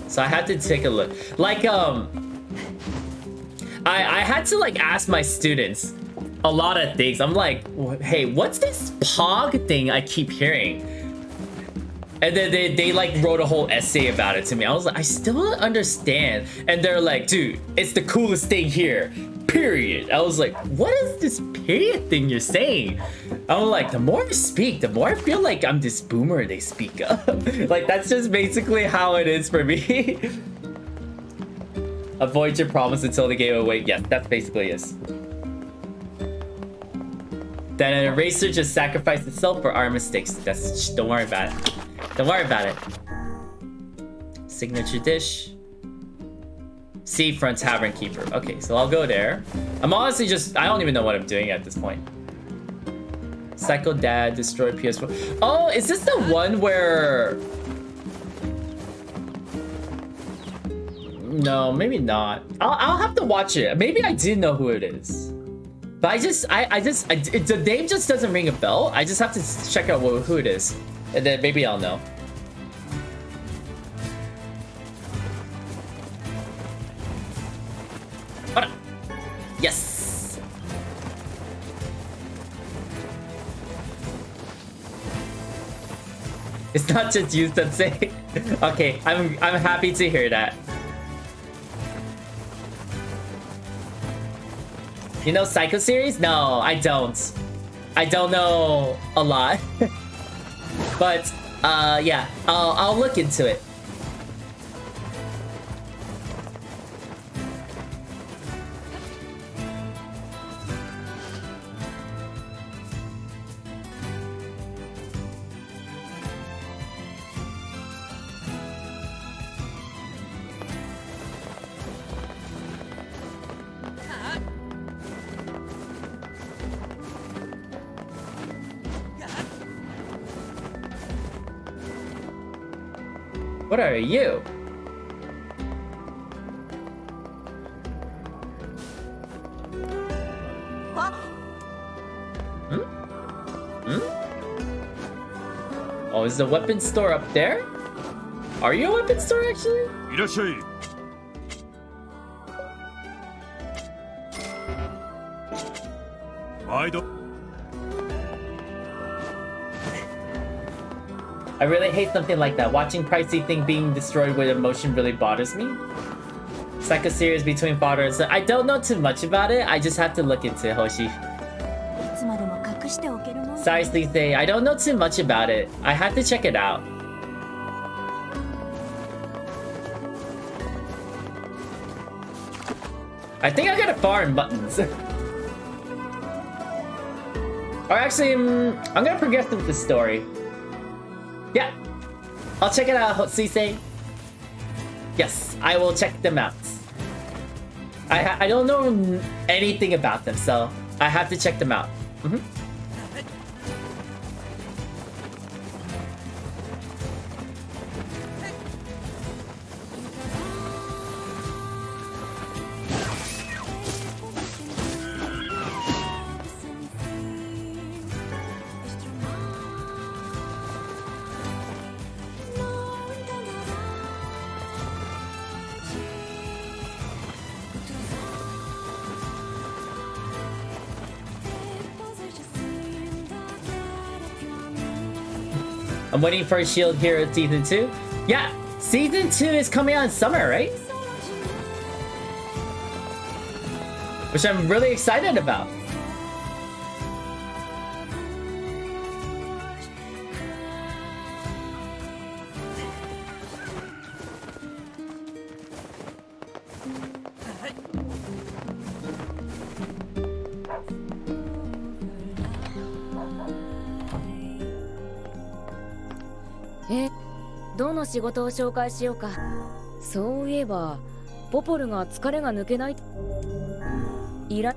so I had to take a look. Like, I had to like ask my students a lot of things. I'm like, hey, what's this Pog thing I keep hearing? And then they like wrote a whole essay about it to me. I was like, I still don't understand. And they're like, dude, it's the coolest thing here, period. I was like, what is this period thing you're saying? I'm like, the more I speak, the more I feel like I'm this boomer they speak of. Like, that's just basically how it is for me. Avoid your problems until they gave away. Yes, that's basically it. Then an eraser just sacrificed itself for our mistakes. Don't worry about it. Don't worry about it. Signature dish. Seafront Tavern Keeper. Okay, so I'll go there. I'm honestly I don't even know what I'm doing at this point. Psycho Dad, destroy PS4. Oh, is this the one where... No, maybe not. I'll have to watch it. Maybe I did know who it is. But the name just doesn't ring a bell. I just have to check out who it is. And then maybe I'll know. Hold on. Yes. It's not just you, Sensei. Okay, I'm happy to hear that. You know Psycho series? No, I don't. I don't know a lot. But Yeah, I'll look into it. What are you? Hmm? Hmm? Oh, is the weapon store up there? Are you a weapon store actually? いらっしゃい。毎度。 I really hate something like that. Watching pricey thing being destroyed with emotion really bothers me. It's like a series between father and son. I don't know too much about it. I just have to look into it, Hoshi. いつまでも隠しておけるもん。 Sorry, Sensei. I don't know too much about it. I have to check it out. I think I got foreign buttons. Or actually, I'm gonna progress with the story. Yeah, I'll check it out, Sensei. Yes, I will check them out. I don't know anything about them, so I have to check them out. I'm waiting for Shield Hero Season 2. Yeah, Season 2 is coming out in summer, right? Which I'm really excited about. Eh, どの仕事を紹介しようか。そういえば、ポポルが疲れが抜けない。いら。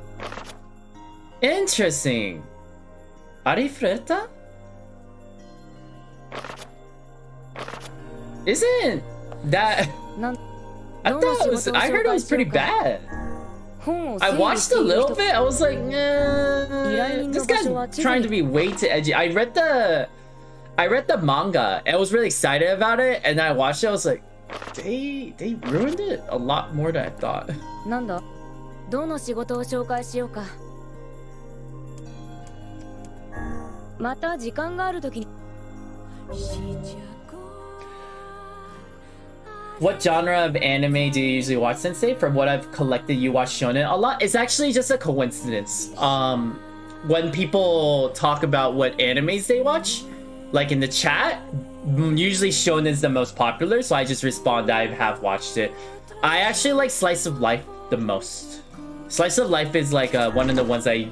Interesting. Arifreta? Isn't that? I thought it was. I heard it was pretty bad. I watched a little bit. I was like, this guy's trying to be way too edgy. I read the manga and I was really excited about it, and I watched it. I was like, they ruined it a lot more than I thought. なんだ。どの仕事を紹介しようか。また時間があるときに。What genre of anime do you usually watch, Sensei? From what I've collected, you watch shonen a lot. It's actually just a coincidence. When people talk about what animes they watch, like in the chat, usually shonen is the most popular, so I just respond that I have watched it. I actually like Slice of Life the most. Slice of Life is like one of the ones I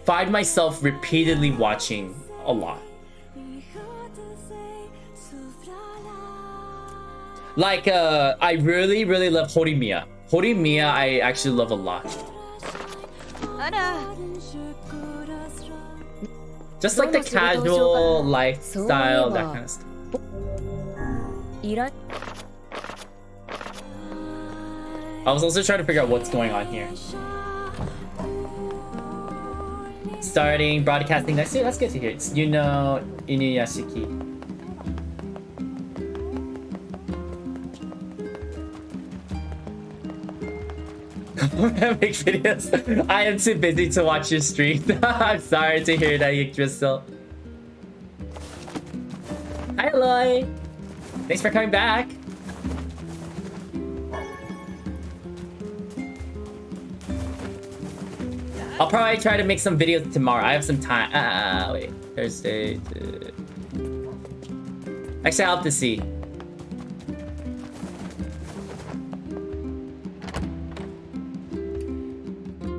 find myself repeatedly watching a lot. Like, I really love Horimiya. Horimiya, I actually love a lot. Just like the casual lifestyle, that kind of stuff. I was also trying to figure out what's going on here. Starting broadcasting next year? That's good to hear. It's Inuyashiki. Make videos. I am too busy to watch your stream. I'm sorry to hear that, Crystal. Hi, Aloy. Thanks for coming back. I'll probably try to make some videos tomorrow. I have some time. Wait. Thursday. Actually, I'll have to see.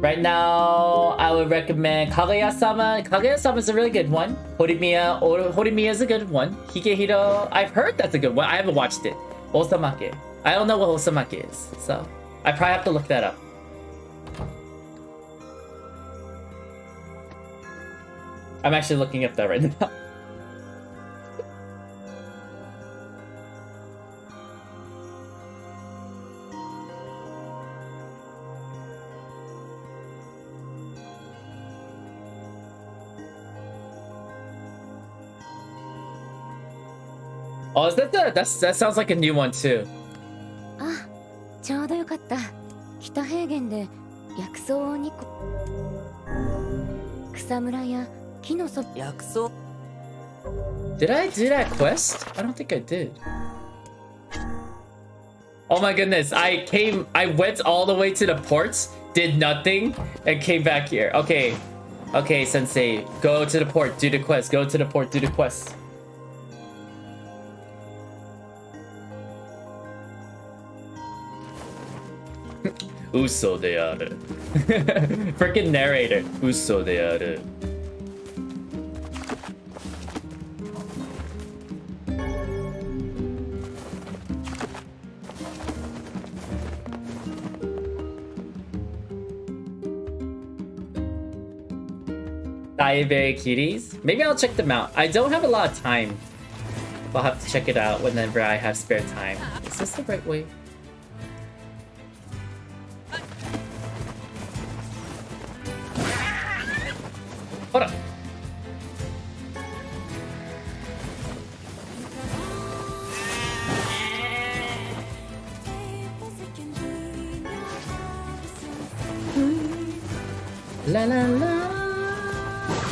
Right now, I would recommend Kaguya-sama. Kaguya-sama is a really good one. Horimiya is a good one. Higehiro, I've heard that's a good one. I haven't watched it. Osamake. I don't know what Osamake is, so I probably have to look that up. I'm actually looking up that right now. Oh, is that sounds like a new one too. あ、ちょうどよかった。北平原で薬草を2個。草むらや木のそ。薬草 Did I do that quest? I don't think I did. Oh my goodness, I went all the way to the ports, did nothing, and came back here. Okay. Okay, Sensei, go to the port, do the quest. Go to the port, do the quest. Uso de aru. Freaking narrator. Uso de aru. Daiberry kitties. Maybe I'll check them out. I don't have a lot of time. I'll have to check it out whenever I have spare time. Is this the right way? Hold up. La la la.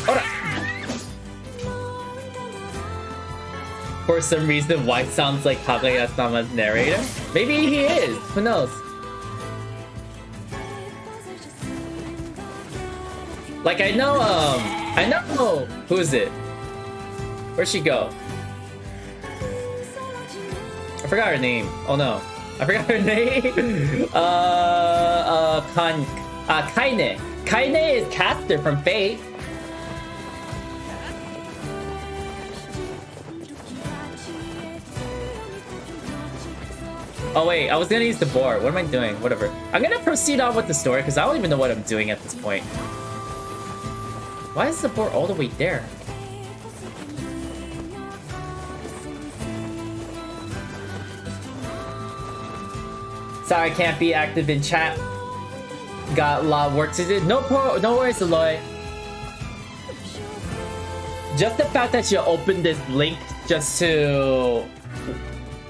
Hold up. For some reason, White sounds like Kaguya-sama's narrator. Maybe he is. Who knows? Like I know who is it? Where'd she go? I forgot her name. Oh no, I forgot her name. Kaine. Kaine is Caster from Fate. Oh wait, I was gonna use the board. What am I doing? Whatever. I'm gonna proceed on with the story because I don't even know what I'm doing at this point. Why is the board all the way there? Sorry, I can't be active in chat. Got a lot of work to do. No worries, Aloy. Just the fact that you opened this link just to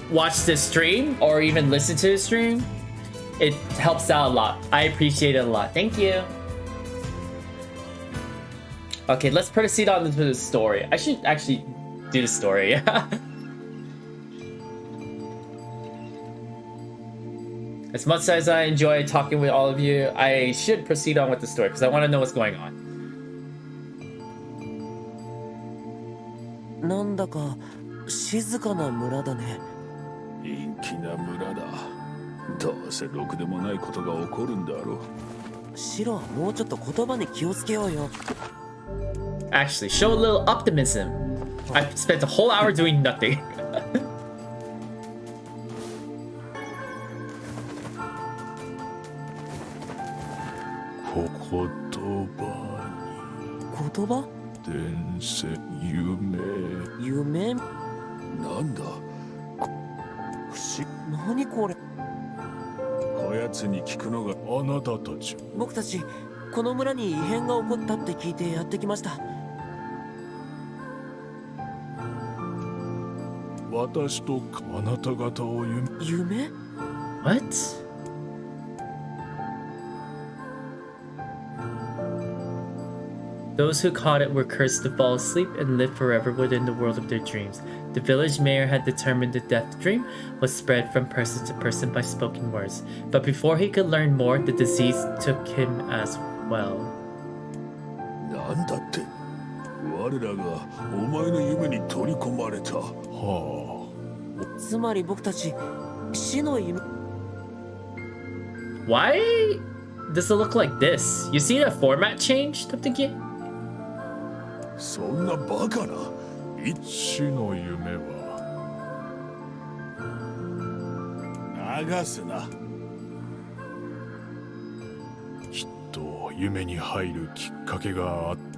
watch the stream or even listen to the stream, it helps out a lot. I appreciate it a lot. Thank you. Okay, let's proceed on into the story. I should actually do the story. As much as I enjoy talking with all of you, I should proceed on with the story because I want to know what's going on. なんだか静かな村だね。陰気な村だ。どうせろくでもないことが起こるんだろう。シロはもうちょっと言葉に気をつけようよ。Actually, show a little optimism. I spent a whole hour doing nothing. 言葉？伝説、夢。夢？なんだ？何これ？こやつに聞くのがあなたたち。僕たちこの村に異変が起こったって聞いてやってきました。私とあなた方を夢？ What? Those who caught it were cursed to fall asleep and live forever within the world of their dreams. The village mayor had determined the death dream was spread from person to person by spoken words. But before he could learn more, the disease took him as well. なんだって？我らがお前の夢に取り込まれた。はあ。つまり僕たち死の夢 Why does it look like this? You see the format changed of the game? そんなバカな。死の夢は流すな。きっと夢に入るきっかけがあった。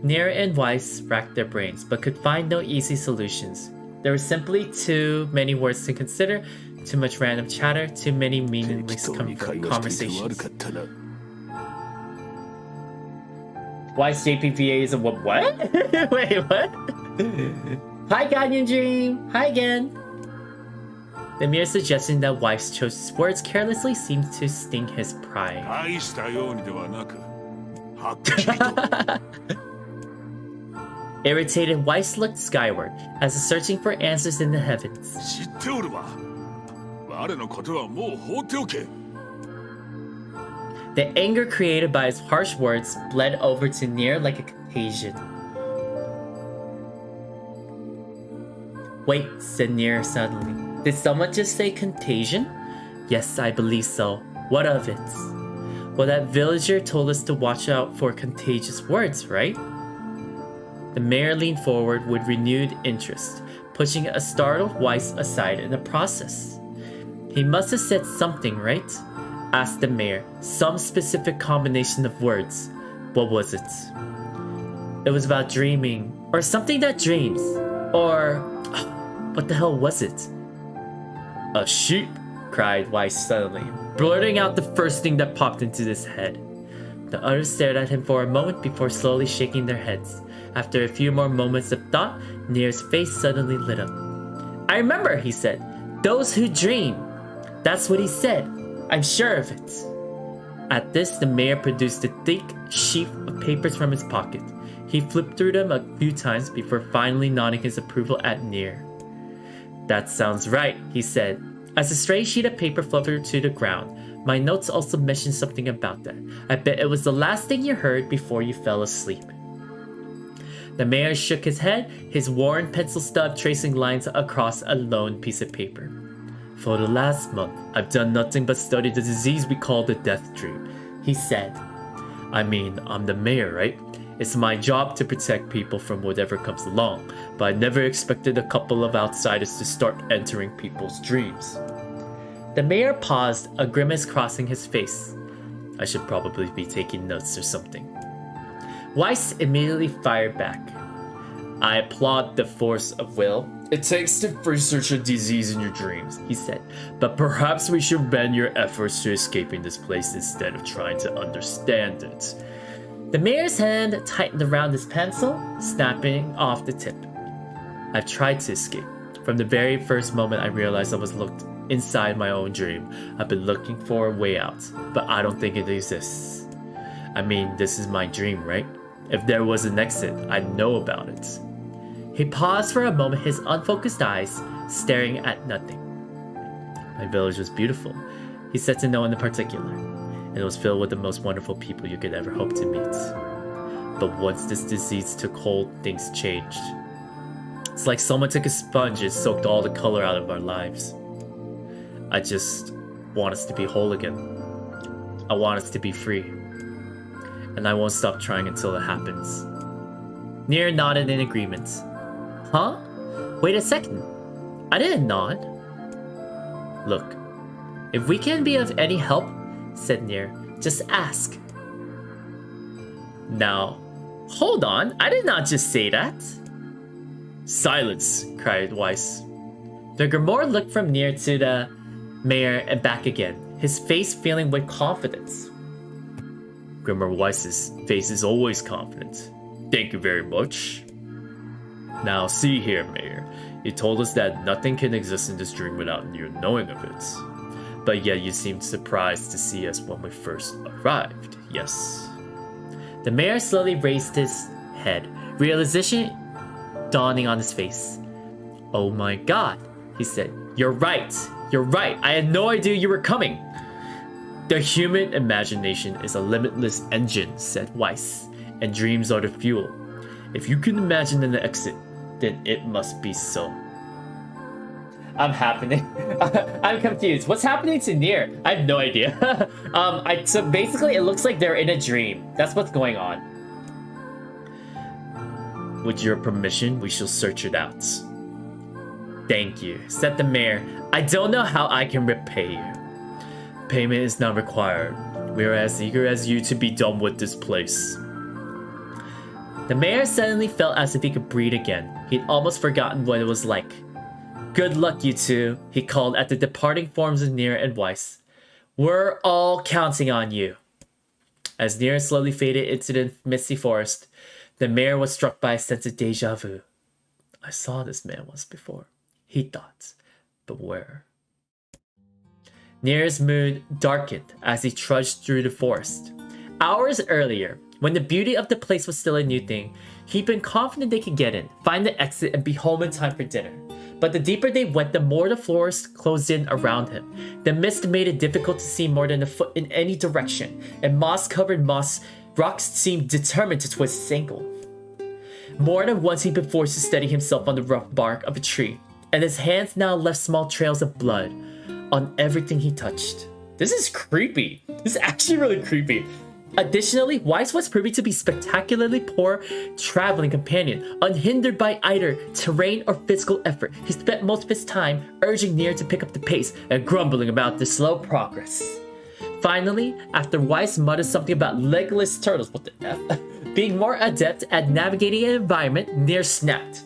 Nier and Weiss racked their brains, but could find no easy solutions. There were simply too many words to consider, too much random chatter, too many meaningless 適当に会話していて悪 conversations. かったな。 Weiss JPPA is a what? Wait, what? Hi, Ganyu Dream. Hi again. The mere suggestion that Weiss chose his words carelessly seemed to sting his pride. 大したようにではなく、はっきりと。 Irritated, Weiss looked skyward, as if searching for answers in the heavens. 知っておるわ。我のことはもう放っておけ。 The anger created by his harsh words bled over to Nier like a contagion. Wait, said Nier suddenly. Did someone just say contagion? Yes, I believe so. What of it? Well, that villager told us to watch out for contagious words, right? The mayor leaned forward with renewed interest, pushing a startled Weiss aside in the process. He must have said something, right? Asked the mayor. Some specific combination of words. What was it? It was about dreaming, or something that dreams, or what the hell was it? A sheep, cried Weiss suddenly, blurting out the first thing that popped into his head. The others stared at him for a moment before slowly shaking their heads. After a few more moments of thought, Nier's face suddenly lit up. I remember, he said. Those who dream. That's what he said. I'm sure of it. At this, the mayor produced a thick sheaf of papers from his pocket. He flipped through them a few times before finally nodding his approval at Nier. That sounds right, he said. As a stray sheet of paper fluttered to the ground, my notes also mentioned something about that. I bet it was the last thing you heard before you fell asleep. The mayor shook his head, his worn pencil stub tracing lines across a lone piece of paper. For the last month, I've done nothing but study the disease we call the death dream, he said. I mean, I'm the mayor, right? It's my job to protect people from whatever comes along, but I never expected a couple of outsiders to start entering people's dreams. The mayor paused, a grimace crossing his face. I should probably be taking notes or something. Weiss immediately fired back. I applaud the force of will it takes to research a disease in your dreams, he said, but perhaps we should bend your efforts to escaping this place instead of trying to understand it. The mayor's hand tightened around his pencil, snapping off the tip. I've tried to escape. From the very first moment I realized I was locked inside my own dream, I've been looking for a way out, but I don't think it exists. I mean, this is my dream, right? If there was an exit, I'd know about it. He paused for a moment, his unfocused eyes staring at nothing. My village was beautiful, he said to no one in particular, and it was filled with the most wonderful people you could ever hope to meet. But once this disease took hold, things changed. It's like someone took a sponge and soaked all the color out of our lives. I just want us to be whole again. I want us to be free. And I won't stop trying until it happens. Nier nodded in agreement. Huh? Wait a second. I didn't nod. Look, if we can be of any help, said Nier, just ask. Now, hold on, I did not just say that. Silence, cried Weiss. The Grimoire looked from Nier to the mayor and back again, his face filling with confidence. Grimoire Weiss's face is always confident. Thank you very much. Now see here, Mayor. You told us that nothing can exist in this dream without you knowing of it. But yet you seemed surprised to see us when we first arrived, yes? The mayor slowly raised his head, realization dawning on his face. Oh my god, he said. You're right. I had no idea you were coming. The human imagination is a limitless engine, said Weiss, and dreams are the fuel. If you can imagine an exit, then it must be so. I'm happening. I'm confused. What's happening to Nier? I have no idea. So basically it looks like they're in a dream. That's what's going on. With your permission, we shall search it out. Thank you, said the mayor. I don't know how I can repay you. Payment is not required. We are as eager as you to be done with this place. The mayor suddenly felt as if he could breathe again. He'd almost forgotten what it was like. Good luck, you two, he called at the departing forms of Nier and Weiss. We're all counting on you. As Nier slowly faded into the misty forest, the mayor was struck by a sense of deja vu. I saw this man once before, he thought, but where? Nier's mood darkened as he trudged through the forest. Hours earlier, when the beauty of the place was still a new thing, he'd been confident they could get in, find the exit, and be home in time for dinner. But the deeper they went, the more the forest closed in around him. The mist made it difficult to see more than a foot in any direction, and moss-covered rocks seemed determined to twist his ankle. More than once he'd been forced to steady himself on the rough bark of a tree, and his hands now left small trails of blood on everything he touched. This is creepy. This is actually really creepy. Additionally, Weiss was proving to be spectacularly poor traveling companion, unhindered by either terrain or physical effort. He spent most of his time urging Nier to pick up the pace and grumbling about the slow progress. Finally, after Weiss muttered something about legless turtles, what the F, being more adept at navigating an environment, Nier snapped.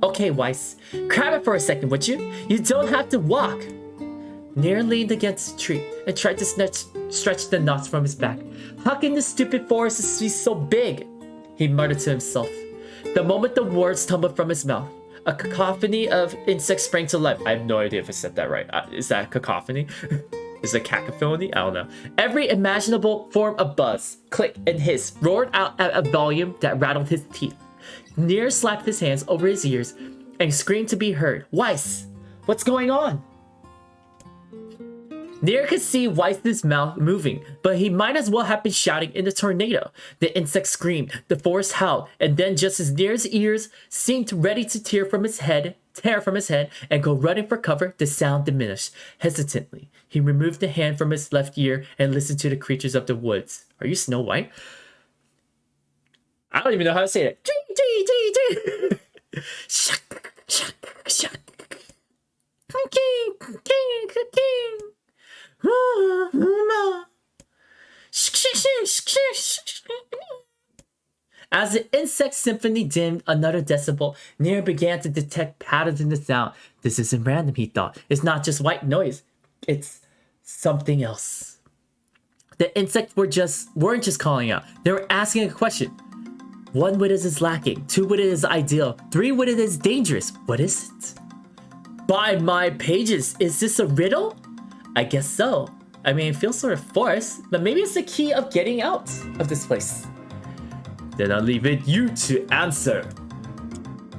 Okay, Weiss, grab it for a second, would you? You don't have to walk. Nier leaned against a tree and tried to stretch the knots from his back. How can this stupid forest be so big? He muttered to himself. The moment the words tumbled from his mouth, a cacophony of insects sprang to life. I have no idea if I said that right. Is that a cacophony? Is it cacophony? I don't know. Every imaginable form of buzz, click, and hiss roared out at a volume that rattled his teeth. Nier slapped his hands over his ears and screamed to be heard. Weiss, what's going on? Nier could see Weiss's mouth moving, but he might as well have been shouting in a tornado. The insect screamed, the forest howled, and then just as Nier's ears seemed ready to tear from his head and go running for cover, the sound diminished. Hesitantly, he removed the hand from his left ear and listened to the creatures of the woods. Are you Snow White? I don't even know how to say it. As the insect symphony dimmed another decibel, Nier began to detect patterns in the sound. This isn't random, he thought. It's not just white noise. It's something else. The insects weren't just calling out. They were asking a question. 1 witted is lacking. 2 witted is ideal. 3 witted is dangerous. What is it? By my pages, is this a riddle? I guess so. I mean, it feels sort of forced, but maybe it's the key of getting out of this place. Then I'll leave it you to answer.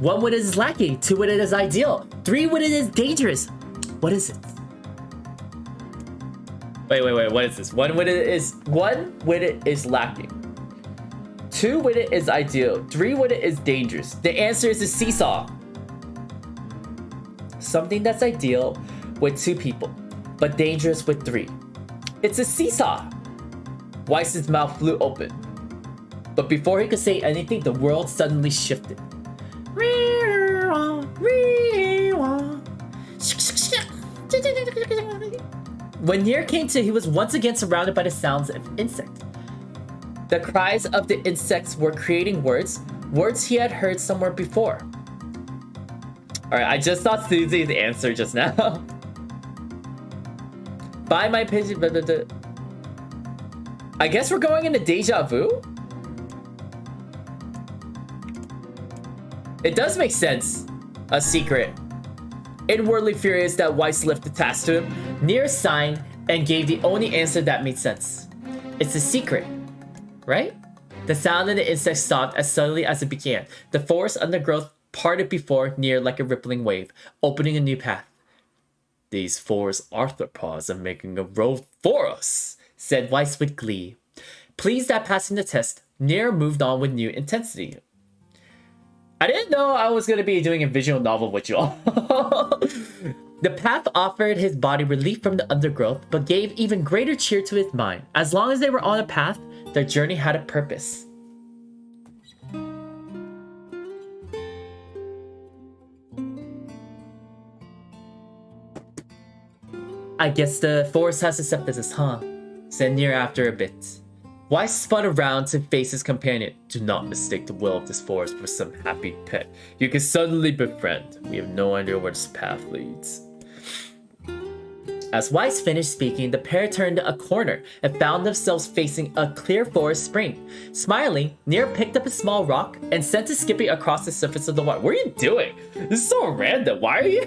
1 witted is lacking. 2 witted is ideal. 3 witted is dangerous. What is it? Wait, what is this? 1 witted is lacking. 2 witted is ideal. 3 witted is dangerous. The answer is a seesaw. Something that's ideal with 2 people, but dangerous with 3. It's a seesaw. Weiss's mouth flew open. But before he could say anything, the world suddenly shifted. When Nier came to, he was once again surrounded by the sounds of insects. The cries of the insects were creating words he had heard somewhere before. Alright, I just saw Susie's answer just now. By my pigeon, I guess we're going into deja vu? It does make sense. A secret. Inwardly furious that Weiss lifted the task to him, Nier signed and gave the only answer that made sense. It's a secret, right? The sound of the insect stopped as suddenly as it began. The forest undergrowth parted before Nier like a rippling wave, opening a new path. These forest arthropods are making a road for us, said Weiss with glee. Pleased at passing the test, Nier moved on with new intensity. I didn't know I was gonna be doing a visual novel with you all. The path offered his body relief from the undergrowth, but gave even greater cheer to his mind. As long as they were on a path, their journey had a purpose. I guess the forest has accepted us, huh? Said Nier after a bit. Weiss spun around to face his companion. Do not mistake the will of this forest for some happy pet you can suddenly befriend. We have no idea where this path leads. As Weiss finished speaking, the pair turned a corner and found themselves facing a clear forest spring. Smiling, Nier picked up a small rock and sent it skipping across the surface of the water. What are you doing? This is so random. Why are you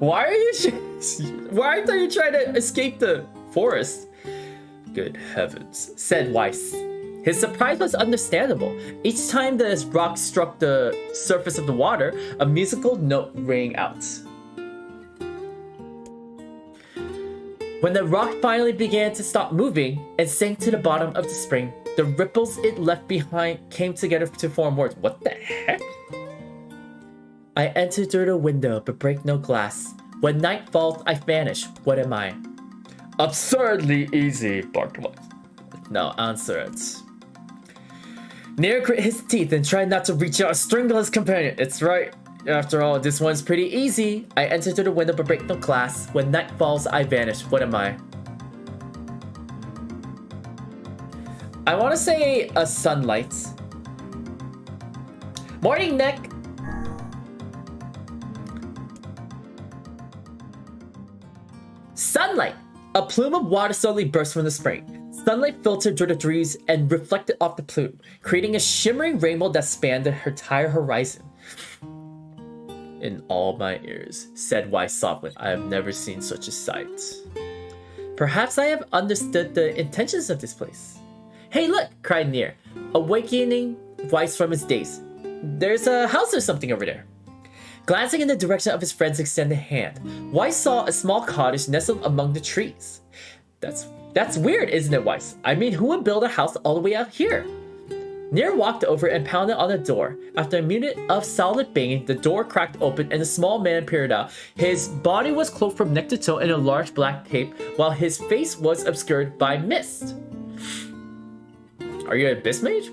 Why are you trying to escape the forest? Good heavens, said Weiss. His surprise was understandable. Each time the rock struck the surface of the water, a musical note rang out. When the rock finally began to stop moving and sank to the bottom of the spring, the ripples it left behind came together to form words. What the heck? I entered through the window but break no glass. When night falls, I vanish. What am I? Absurdly easy, barked Weiss. Now answer it. Nier grit his teeth and tried not to reach out and strangle his companion. It's right. After all, this one's pretty easy. I enter through the window but break no glass. When night falls, I vanish. What am I? I want to say a sunlight. Morning, Nick. Sunlight. A plume of water suddenly burst from the spring. Sunlight filtered through the trees and reflected off the plume, creating a shimmering rainbow that spanned the entire horizon. In all my ears, said Weiss softly, I have never seen such a sight. Perhaps I have understood the intentions of this place. Hey look, cried Nier, awakening Weiss from his daze. There's a house or something over there. Glancing in the direction of his friend's extended hand, Weiss saw a small cottage nestled among the trees. That's weird, isn't it, Weiss? I mean, who would build a house all the way out here? Nier walked over and pounded on the door. After a minute of solid banging, the door cracked open and a small man peered out. His body was cloaked from neck to toe in a large black cape, while his face was obscured by mist. Are you a abyss mage?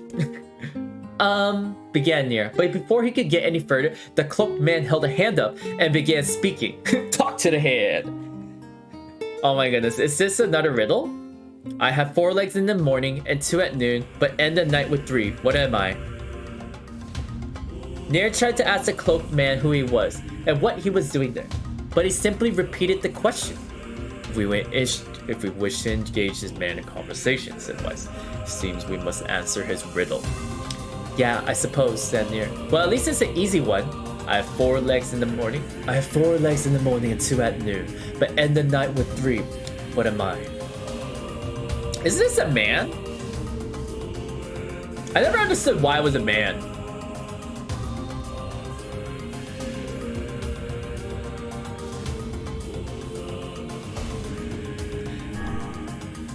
Began Nier, but before he could get any further, the cloaked man held a hand up and began speaking. Talk to the head. Oh my goodness, is this another riddle? I have 4 legs in the morning and 2 at noon, but end the night with 3. What am I? Nier tried to ask the cloaked man who he was and what he was doing there, but he simply repeated the question. If we wish to engage this man in conversation, said Weiss, seems we must answer his riddle. Yeah, I suppose, said Nier. Well, at least it's an easy one. I have 4 legs in the morning. I have 4 legs in the morning and 2 at noon, but end the night with 3. What am I? Is this a man? I never understood why it was a man.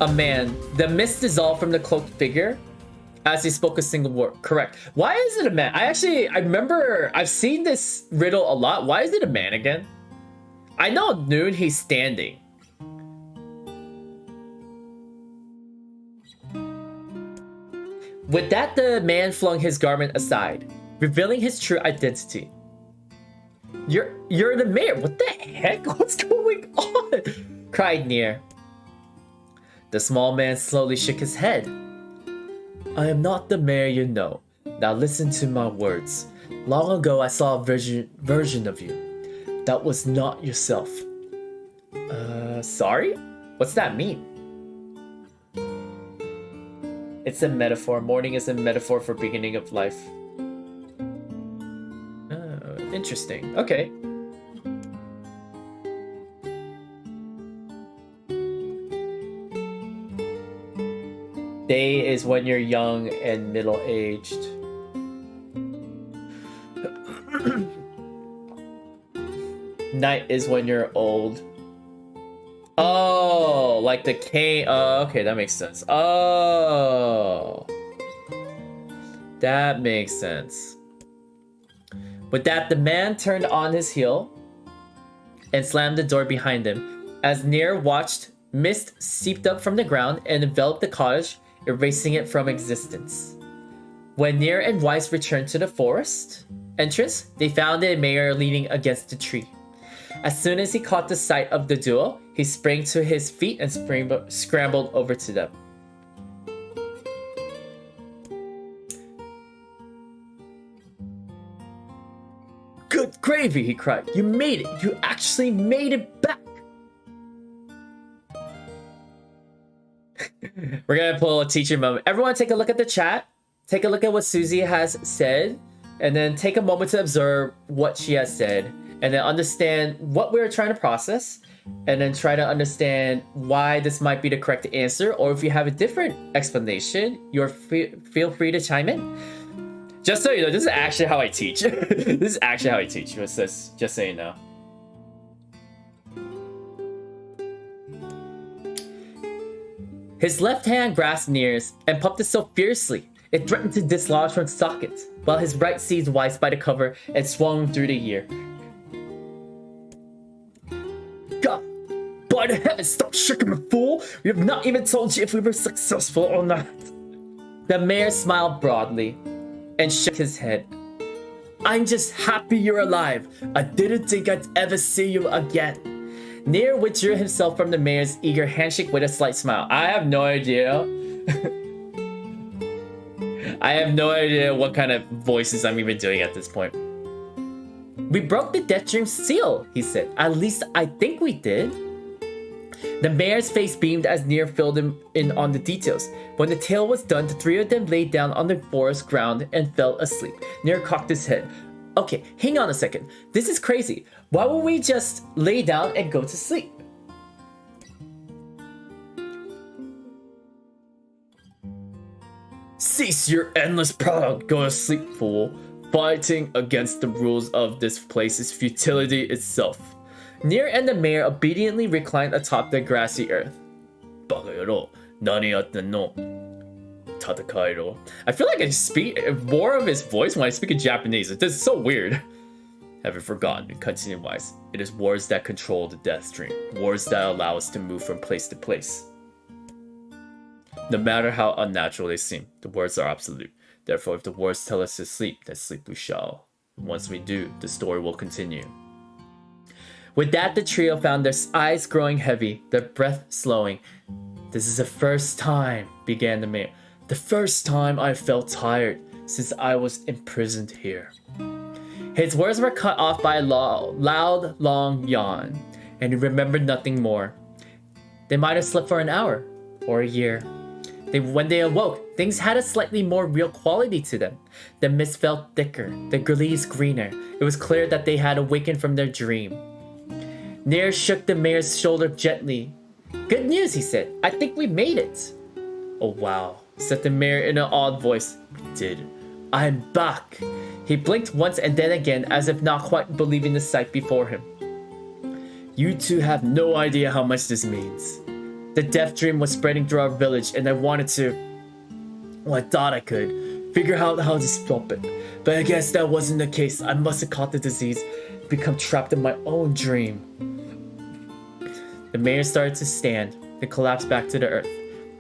A man. The mist dissolved from the cloaked figure as he spoke a single word. Correct. Why is it a man? I remember I've seen this riddle a lot. Why is it a man again? I know at noon he's standing. With that, the man flung his garment aside, revealing his true identity. You're the mayor. What the heck? What's going on? Cried Nier. The small man slowly shook his head. I am not the mayor you know. Now listen to my words. Long ago I saw a version of you. That was not yourself. Sorry? What's that mean? It's a metaphor. Morning is a metaphor for beginning of life. Oh, interesting. Okay. Day is when you're young and middle-aged. Night is when you're old. Oh, like the cane. Oh, okay, that makes sense. Oh, that makes sense. With that, the man turned on his heel and slammed the door behind him. As Nier watched, mist seeped up from the ground and enveloped the cottage, erasing it from existence. When Nier and Weiss returned to the forest entrance, they found the mayor leaning against the tree. As soon as he caught the sight of the duo, he sprang to his feet and scrambled over to them. Good gravy, he cried. You made it. You actually made it back. We're gonna pull a teacher moment. Everyone take a look at the chat. Take a look at what Susie has said. And then take a moment to observe what she has said. And then understand what we're trying to process. And then try to understand why this might be the correct answer. Or if you have a different explanation, feel free to chime in. Just so you know, this is actually how I teach. This is actually how I teach. Just so you know. His left hand grasped Nier's and pumped it so fiercely, it threatened to dislodge from its socket, while his right seized Weiss by the cover and swung through the ear. God, by the heavens, stop shaking me, fool! We have not even told you if we were successful or not. The mayor smiled broadly and shook his head. I'm just happy you're alive. I didn't think I'd ever see you again. Nier withdrew himself from the mayor's eager handshake with a slight smile. I have no idea. I have no idea what kind of voices I'm even doing at this point. We broke the Death Dream seal, he said. At least I think we did. The mayor's face beamed as Nier filled him in on the details. When the tale was done, the three of them laid down on the forest ground and fell asleep. Nier cocked his head. Okay, hang on a second. This is crazy. Why would we just lay down and go to sleep? Cease your endless prattle. Go to sleep, fool. Fighting against the rules of this place is futility itself. Nier and the mayor obediently reclined atop the grassy earth. Bakayoro, nani yatte no tatakairo. I feel like I speak more of his voice when I speak in Japanese. It is so weird. Have you forgotten? Continued Weiss. It is words that control the Death Dream. Words that allow us to move from place to place. No matter how unnatural they seem, the words are absolute. Therefore, if the words tell us to sleep, then sleep we shall. Once we do, the story will continue. With that, the trio found their eyes growing heavy, their breath slowing. This is the first time, began the mayor. The first time I felt tired since I was imprisoned here. His words were cut off by a loud, long yawn, and he remembered nothing more. They might have slept for an hour, or a year. When they awoke, things had a slightly more real quality to them. The mist felt thicker, the leaves greener. It was clear that they had awakened from their dream. Nier shook the mayor's shoulder gently. Good news, he said. I think we made it. Oh wow, said the mayor in an awed voice. We did. I'm back. He blinked once and then again, as if not quite believing the sight before him. You two have no idea how much this means. The Death Dream was spreading through our village, and I wanted to... Well, I thought I could. Figure out how to stop it. But I guess that wasn't the case. I must have caught the disease, become trapped in my own dream. The mayor started to stand, then collapsed back to the earth.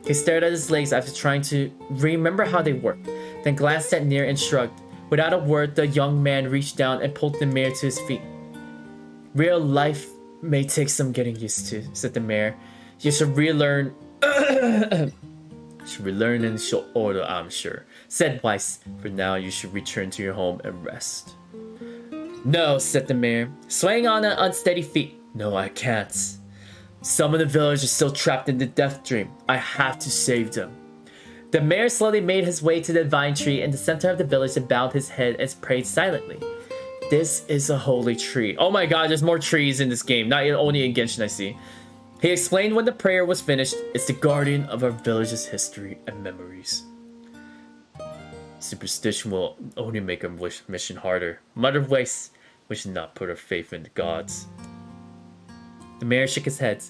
He stared at his legs after trying to remember how they worked, then glanced at Nier and shrugged. Without a word, the young man reached down and pulled the mayor to his feet. Real life may take some getting used to, said the mayor. You should relearn... should relearn in short order, I'm sure, said Weiss. For now, you should return to your home and rest. No, said the mayor, swaying on an unsteady feet. No, I can't. Some of the villagers are still trapped in the Death Dream. I have to save them. The mayor slowly made his way to the vine tree in the center of the village and bowed his head and prayed silently. This is a holy tree. Oh my god, there's more trees in this game, not only in Genshin I see. He explained when the prayer was finished, it's the guardian of our village's history and memories. Superstition will only make our mission harder. Mother Weiss, we should not put our faith in the gods. The mayor shook his head.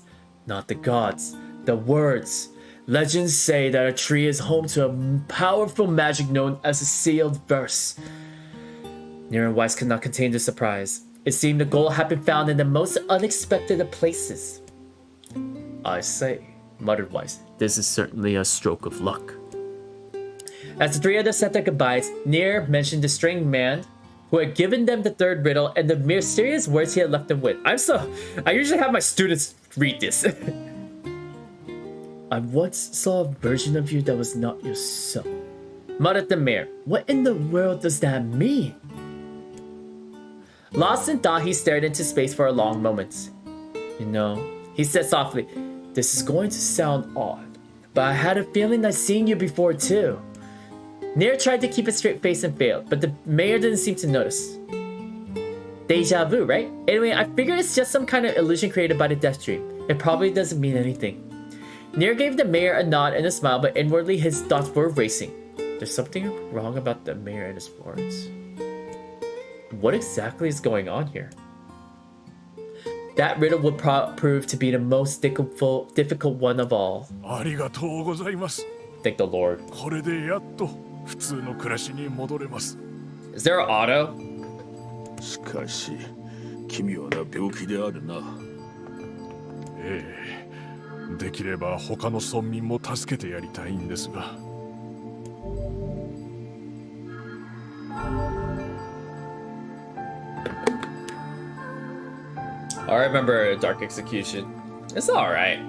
Not the gods, the words. Legends say that a tree is home to a powerful magic known as a sealed verse. Nier and Weiss could not contain their surprise. It seemed the gold had been found in the most unexpected of places. I say, muttered Weiss, this is certainly a stroke of luck. As the three of them said their goodbyes, Nier mentioned the strange man who had given them the third riddle and the mysterious words he had left them with. I usually have my students read this. I once saw a version of you that was not yourself, muttered the mayor. What in the world does that mean? Lost in thought, he stared into space for a long moment. You know, he said softly, this is going to sound odd, but I had a feeling I'd seen you before too. Nier tried to keep a straight face and failed, but the mayor didn't seem to notice. Deja vu, right? Anyway, I figure it's just some kind of illusion created by the death dream. It probably doesn't mean anything. Nier gave the mayor a nod and a smile, but inwardly his thoughts were racing. There's something wrong about the mayor and his words. What exactly is going on here? That riddle would prove to be the most difficult one of all. Thank the Lord. Is there an auto? しかし奇妙な病気であるな。ええ、できれば他の村民も助けてやりたいんですが。I remember Dark Execution. It's alright.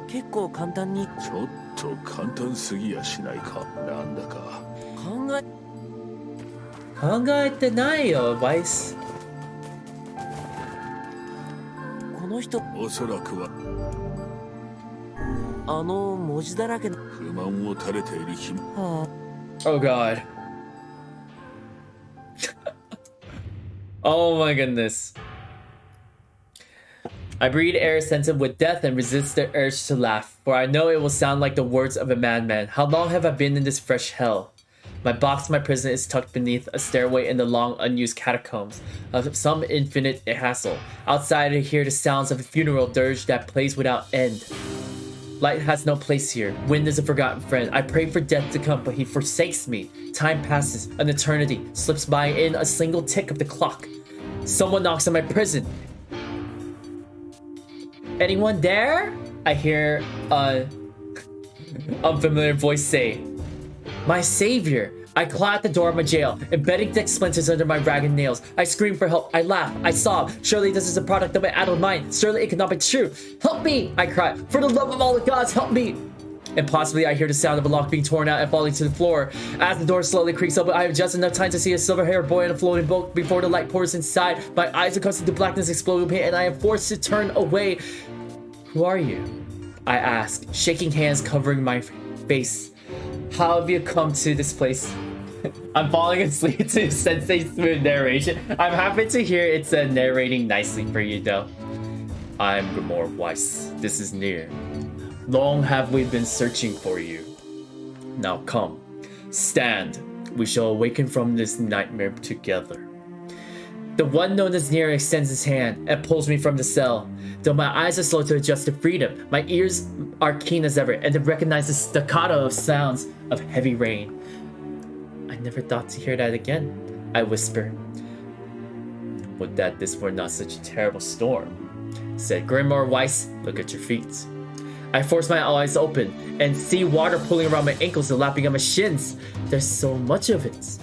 結構簡単にちょっと簡単すぎやしないか。なんだか考えてないよ、バイス。この人おそらくは文字だらけの不満を垂れている暇。Oh god. Oh my goodness. I breathe air scented with death and resist the urge to laugh, for I know it will sound like the words of a madman. How long have I been in this fresh hell? My box, my prison, is tucked beneath a stairway in the long, unused catacombs of some infinite hassle. Outside I hear the sounds of a funeral dirge that plays without end. Light has no place here. Wind is a forgotten friend. I pray for death to come, but he forsakes me. Time passes. An eternity slips by in a single tick of the clock. Someone knocks on my prison. Anyone there? I hear a unfamiliar voice say, my savior. I claw at the door of my jail, embedding deck splinters under my ragged nails. I scream for help. I laugh. I sob. Surely this is a product of my addled mind. Surely it cannot be true. Help me! I cry. For the love of all the gods, help me! And possibly I hear the sound of a lock being torn out and falling to the floor. As the door slowly creaks open, I have just enough time to see a silver-haired boy in a floating boat before the light pours inside. My eyes are accustomed to blackness exploding pain, and I am forced to turn away. Who are you? I ask, shaking hands covering my face. How have you come to this place? I'm falling asleep to Sensei's smooth narration. I'm happy to hear it's narrating nicely for you though. I'm Grimoire Weiss. This is Nier. Long have we been searching for you. Now come, stand. We shall awaken from this nightmare together. The one known as Nier extends his hand and pulls me from the cell. Though my eyes are slow to adjust to freedom, my ears are keen as ever and to recognize the staccato of sounds of heavy rain. I never thought to hear that again, I whisper. Would that this were not such a terrible storm, said Grimoire Weiss. Look at your feet. I force my eyes open and see water pulling around my ankles and lapping on my shins. There's so much of it.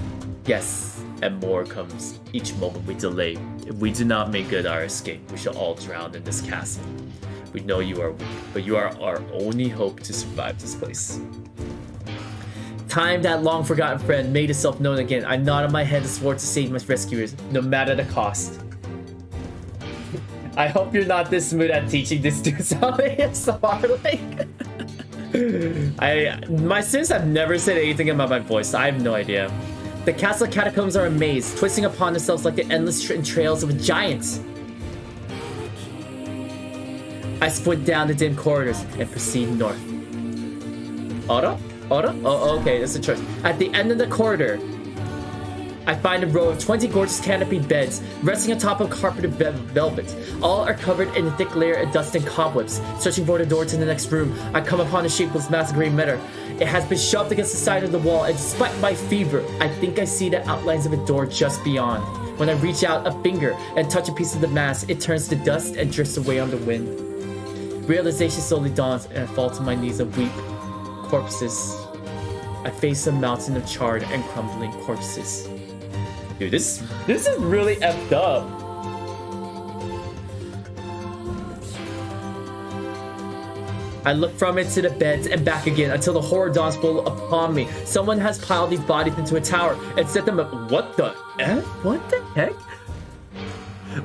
Yes, and more comes each moment we delay. If we do not make good our escape, we shall all drown in this castle. We know you are weak, but you are our only hope to survive this place. Time, that long forgotten friend, made itself known again. I nodded my head and swore to save my rescuers, no matter the cost. I hope you're not this smooth at teaching this dude something so hard. My students have never said anything about my voice. So I have no idea. The castle catacombs are a maze, twisting upon themselves like the endless trails of a giant. I squint down the dim corridors and proceed north. Ora? Oh, okay, that's a choice. At the end of the corridor, I find a row of 20 gorgeous canopied beds, resting on top of carpeted velvet. All are covered in a thick layer of dust and cobwebs. Searching for the door to the next room, I come upon a shapeless mass of gray matter. It has been shoved against the side of the wall, and despite my fever, I think I see the outlines of a door just beyond. When I reach out a finger and touch a piece of the mass, it turns to dust and drifts away on the wind. Realization slowly dawns, and I fall to my knees and weep. Corpses. I face a mountain of charred and crumbling corpses. Dude, this is really effed up. I look from it to the beds and back again until the horror dawns full upon me. Someone has piled these bodies into a tower and set them up. What the F? What the heck?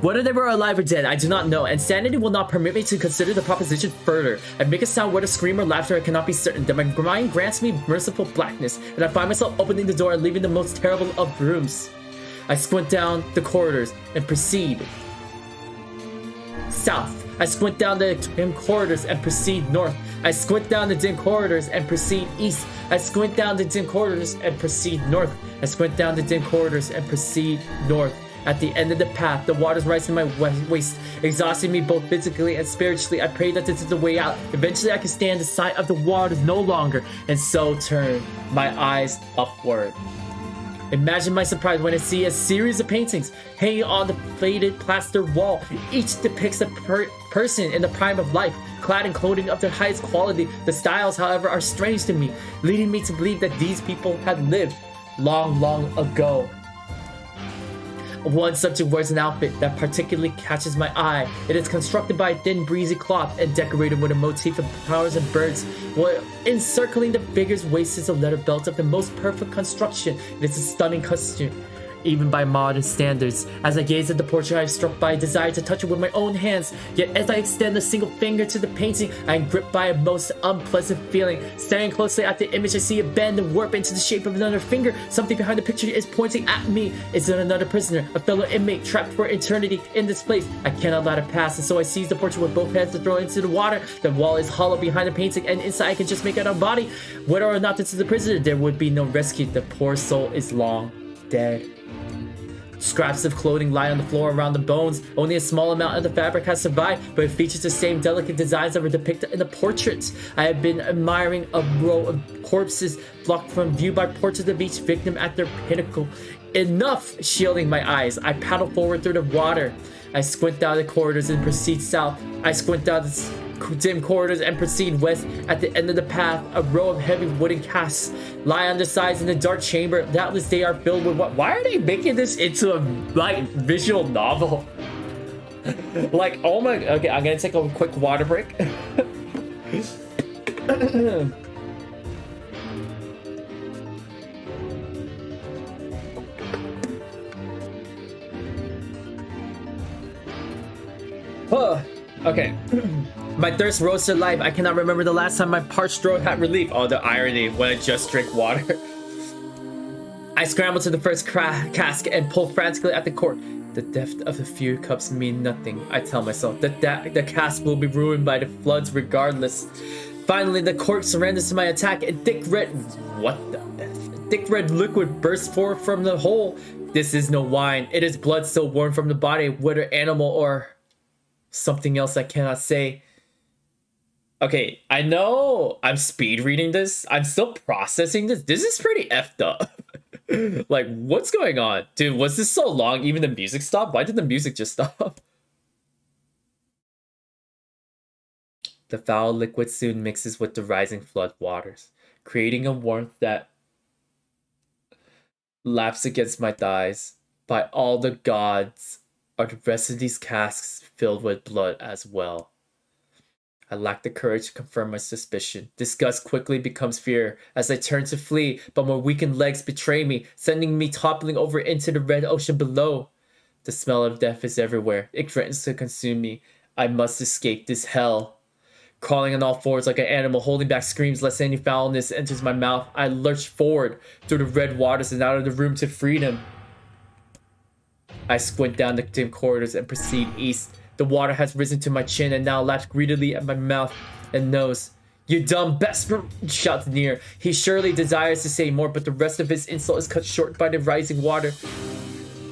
Whether they were alive or dead, I do not know, and sanity will not permit me to consider the proposition further. I make a sound, whether scream or laughter, I cannot be certain. That my mind grants me merciful blackness, and I find myself opening the door and leaving the most terrible of rooms. I squint down the corridors and proceed south. I squint down the dim corridors and proceed north. I squint down the dim corridors and proceed east. I squint down the dim corridors and proceed north. I squint down the dim corridors and proceed north. At the end of the path, the waters rise in my waist, exhausting me both physically and spiritually. I pray that this is the way out. Eventually, I can stand the sight of the waters no longer, and so turn my eyes upward. Imagine my surprise when I see a series of paintings hanging on the faded plaster wall. Each depicts a person in the prime of life, clad in clothing of the highest quality. The styles, however, are strange to me, leading me to believe that these people had lived long, long ago. One subject wears an outfit that particularly catches my eye. It is constructed by a thin, breezy cloth and decorated with a motif of flowers and birds. While encircling the figure's waist is a leather belt of the most perfect construction. It is a stunning costume, even by modern standards. As I gaze at the portrait, I am struck by a desire to touch it with my own hands. Yet as I extend a single finger to the painting, I am gripped by a most unpleasant feeling. Staring closely at the image, I see it bend and warp into the shape of another finger. Something behind the picture is pointing at me. Is it another prisoner, a fellow inmate trapped for eternity in this place? I cannot let it pass, and so I seize the portrait with both hands to throw it into the water. The wall is hollow behind the painting, and inside I can just make out a body. Whether or not this is the prisoner, there would be no rescue. The poor soul is long dead. Scraps of clothing lie on the floor around the bones. Only a small amount of the fabric has survived, but it features the same delicate designs that were depicted in the portraits. I have been admiring a row of corpses blocked from view by portraits of each victim at their pinnacle. Enough shielding my eyes. I paddle forward through the water. I squint down the corridors and proceed south. I squint down the dim corridors and proceed west. At the end of the path, a row of heavy wooden casks lie on their sides in the dark chamber. Doubtless they are filled with what? Why are they making this into a visual novel? Like, oh my, okay, I'm gonna take a quick water break. Okay. My thirst rose to life. I cannot remember the last time my parched throat had relief. Oh, the irony when I just drink water. I scramble to the first cask and pull frantically at the cork. The depth of the few cups mean nothing. I tell myself that the cask will be ruined by the floods regardless. Finally, the cork surrenders to my attack, and thick red liquid bursts forth from the hole. This is no wine. It is blood still warm from the body, whether animal or something else I cannot say. Okay, I know I'm speed reading this. I'm still processing this. This is pretty effed up. Like, what's going on? Dude, was this so long? Even the music stopped? Why did the music just stop? The foul liquid soon mixes with the rising flood waters, creating a warmth that laps against my thighs. By all the gods, are the rest of these casks filled with blood as well? I lack the courage to confirm my suspicion. Disgust quickly becomes fear as I turn to flee, but my weakened legs betray me, sending me toppling over into the red ocean below. The smell of death is everywhere. It threatens to consume me. I must escape this hell. Crawling on all fours like an animal, holding back screams lest any foulness enters my mouth, I lurch forward through the red waters and out of the room to freedom. I squint down the dim corridors and proceed east. The water has risen to my chin and now laps greedily at my mouth and nose. You dumb bastard! Shouts Nier. He surely desires to say more, but the rest of his insult is cut short by the rising water.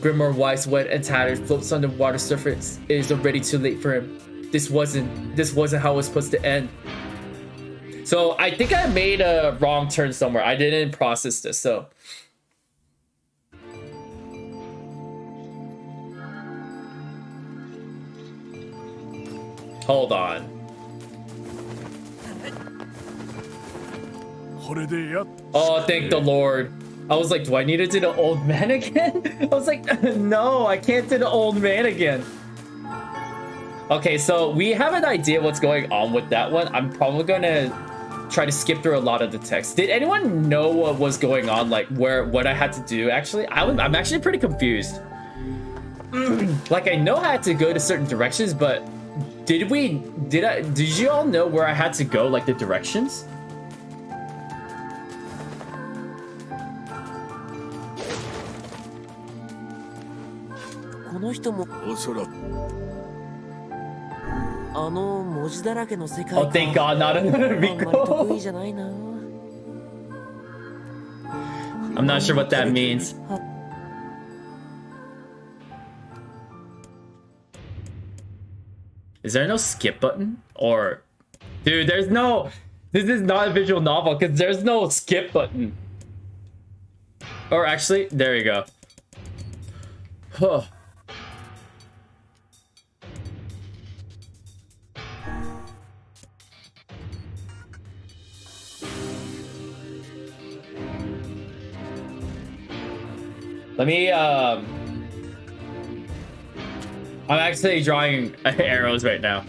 Grimoire, wise, wet, and tattered, floats on the water surface. It is already too late for him. This wasn't how it was supposed to end. So I think I made a wrong turn somewhere. I didn't process this, so. Hold on. Oh, thank the Lord. I was like, do I need to do the old man again? I was like, no, I can't do the old man again. Okay, so we have an idea what's going on with that one. I'm probably gonna try to skip through a lot of the text. Did anyone know what was going on? Like what I had to do? Actually, I'm actually pretty confused. Like I know I had to go to certain directions, but did you all know where I had to go? Like the directions? Oh, thank God, not another Rico. I'm not sure what that means. Is there no skip button? Or... Dude, there's no... This is not a visual novel because there's no skip button. Or actually, there you go. Huh. Let me, I'm actually drawing arrows right now.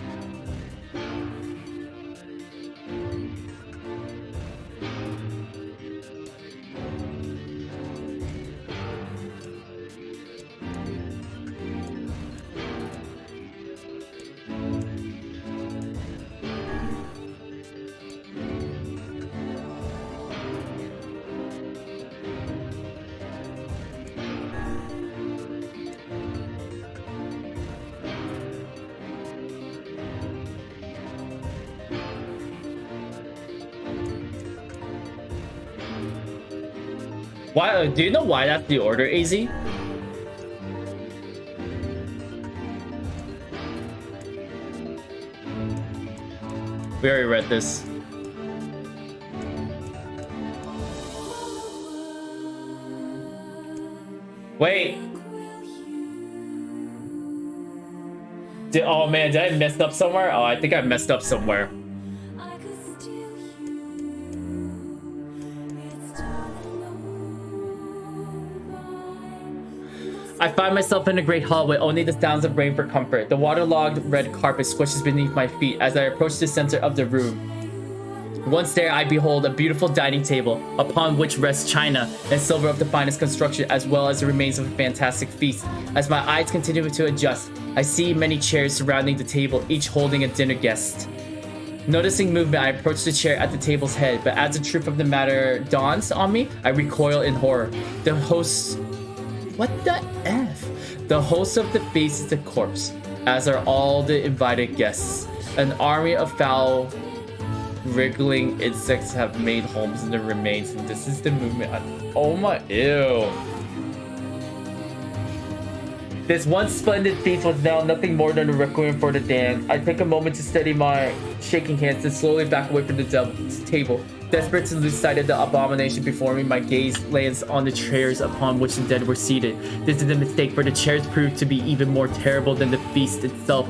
Why? Do you know why that's the order, AZ? We already read this. Wait. Oh man, did I mess up somewhere? Oh, I think I messed up somewhere. I find myself in a great hall with only the sounds of rain for comfort. The waterlogged red carpet squishes beneath my feet as I approach the center of the room. Once there, I behold a beautiful dining table, upon which rests china and silver of the finest construction, as well as the remains of a fantastic feast. As my eyes continue to adjust, I see many chairs surrounding the table, each holding a dinner guest. Noticing movement, I approach the chair at the table's head, but as the truth of the matter dawns on me, I recoil in horror. The host... What the F? The host of the feast is a corpse, as are all the invited guests. An army of foul, wriggling insects have made homes in the remains, and this is the movement. Oh my, ew. This once splendid feast was now nothing more than a requiem for the damned. I take a moment to steady my shaking hands and slowly back away from the devil's table. Desperate to lose sight of the abomination before me, my gaze lands on the chairs upon which the dead were seated. This is a mistake, for the chairs proved to be even more terrible than the feast itself.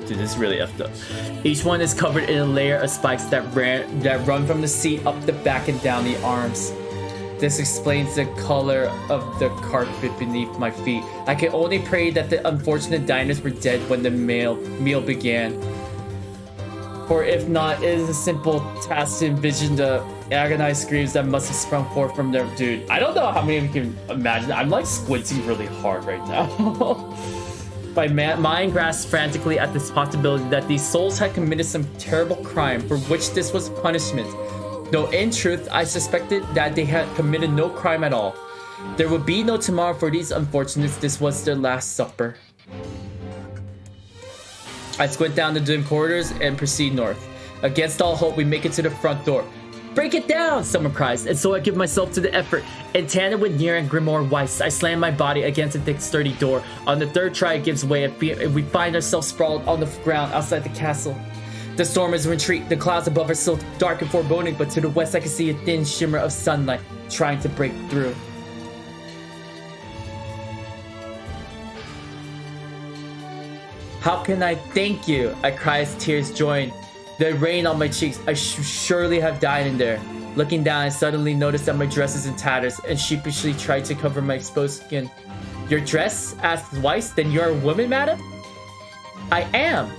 Dude, this is really effed up. Each one is covered in a layer of spikes that run from the seat up the back and down the arms. This explains the color of the carpet beneath my feet. I can only pray that the unfortunate diners were dead when the meal began. For if not, it is a simple task to envision the agonized screams that must have sprung forth from their... Dude, I don't know how many of you can imagine. I'm like squinting really hard right now. My mind grasps frantically at this possibility that these souls had committed some terrible crime for which this was punishment. Though in truth, I suspected that they had committed no crime at all. There would be no tomorrow for these unfortunates. This was their last supper. I squint down the dim corridors and proceed north. Against all hope, we make it to the front door. Break it down, someone cries, and so I give myself to the effort. In tandem with Nier and Grimoire Weiss, I slam my body against a thick, sturdy door. On the third try, it gives way, and we find ourselves sprawled on the ground outside the castle. The storm is in retreat. The clouds above are still dark and foreboding, but to the west, I can see a thin shimmer of sunlight trying to break through. How can I thank you? I cry as tears join. The rain on my cheeks. I surely have died in there. Looking down, I suddenly notice that my dress is in tatters and sheepishly try to cover my exposed skin. Your dress? Asked Weiss. Then you're a woman, madam? I am.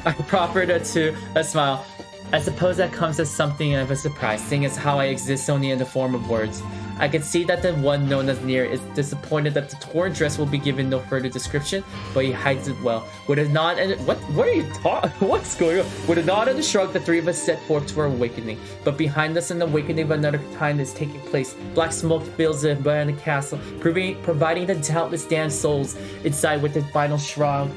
I proffered her to a smile. I suppose that comes as something of a surprise, seeing as how I exist only in the form of words. I can see that the one known as Nier is disappointed that the torn dress will be given no further description, but he hides it well. With a nod and what are you talking? What's going on? With a nod and a shrug, the three of us set forth to our awakening. But behind us, an awakening of another kind is taking place. Black smoke fills the abandoned castle, providing the doubtless damned souls inside with the final shroud.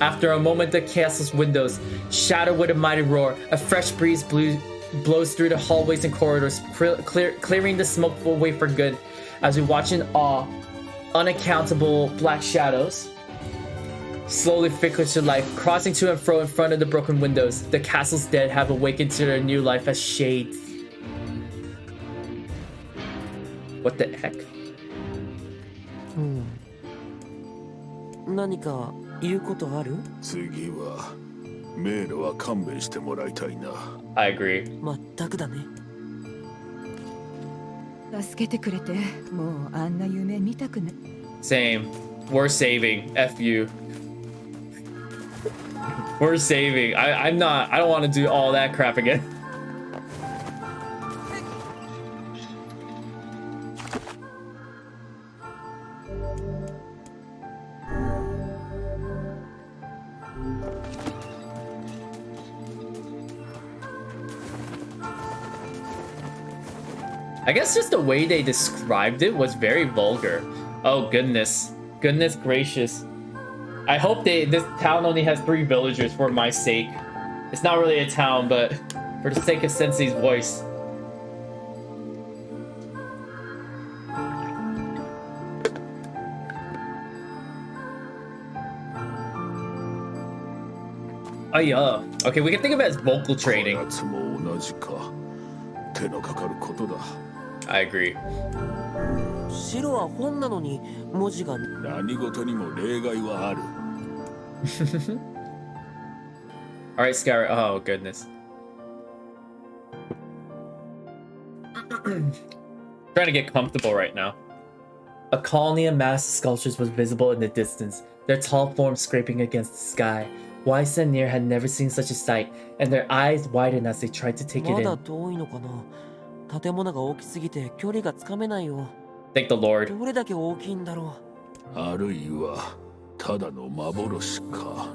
After a moment, the castle's windows shatter with a mighty roar. A fresh breeze blows through the hallways and corridors, clearing the smoke away for good. As we watch in awe, unaccountable black shadows slowly flicker to life, crossing to and fro in front of the broken windows. The castle's dead have awakened to their new life as shades. What the heck? 何か言うことある？次は迷路は勘弁してもらいたいな。I agree. まったくだね。助けてくれて、もうあんな夢見たくない。Same. We're saving. F you. We're saving. I'm not. I don't want to do all that crap again. I guess just the way they described it was very vulgar. Oh goodness. Goodness gracious. I hope this town only has 3 villagers for my sake. It's not really a town, but for the sake of Sensei's voice. Oh yeah. Okay, we can think of it as vocal training. 夏も同じか。手のかかることだ。I agree. 白は本なのに文字が。何事にも例外はある。Alright, Skyra. Oh, goodness. Trying to get comfortable right now. A colony of massive sculptures was visible in the distance, their tall forms scraping against the sky. Weiss and Nier had never seen such a sight, and their eyes widened as they tried to take it まだ in. 遠いのかな。建物が大きすぎて距離がつかめないよ。 Thank the Lord. どれだけ大きいんだろう。あるいはただの幻か。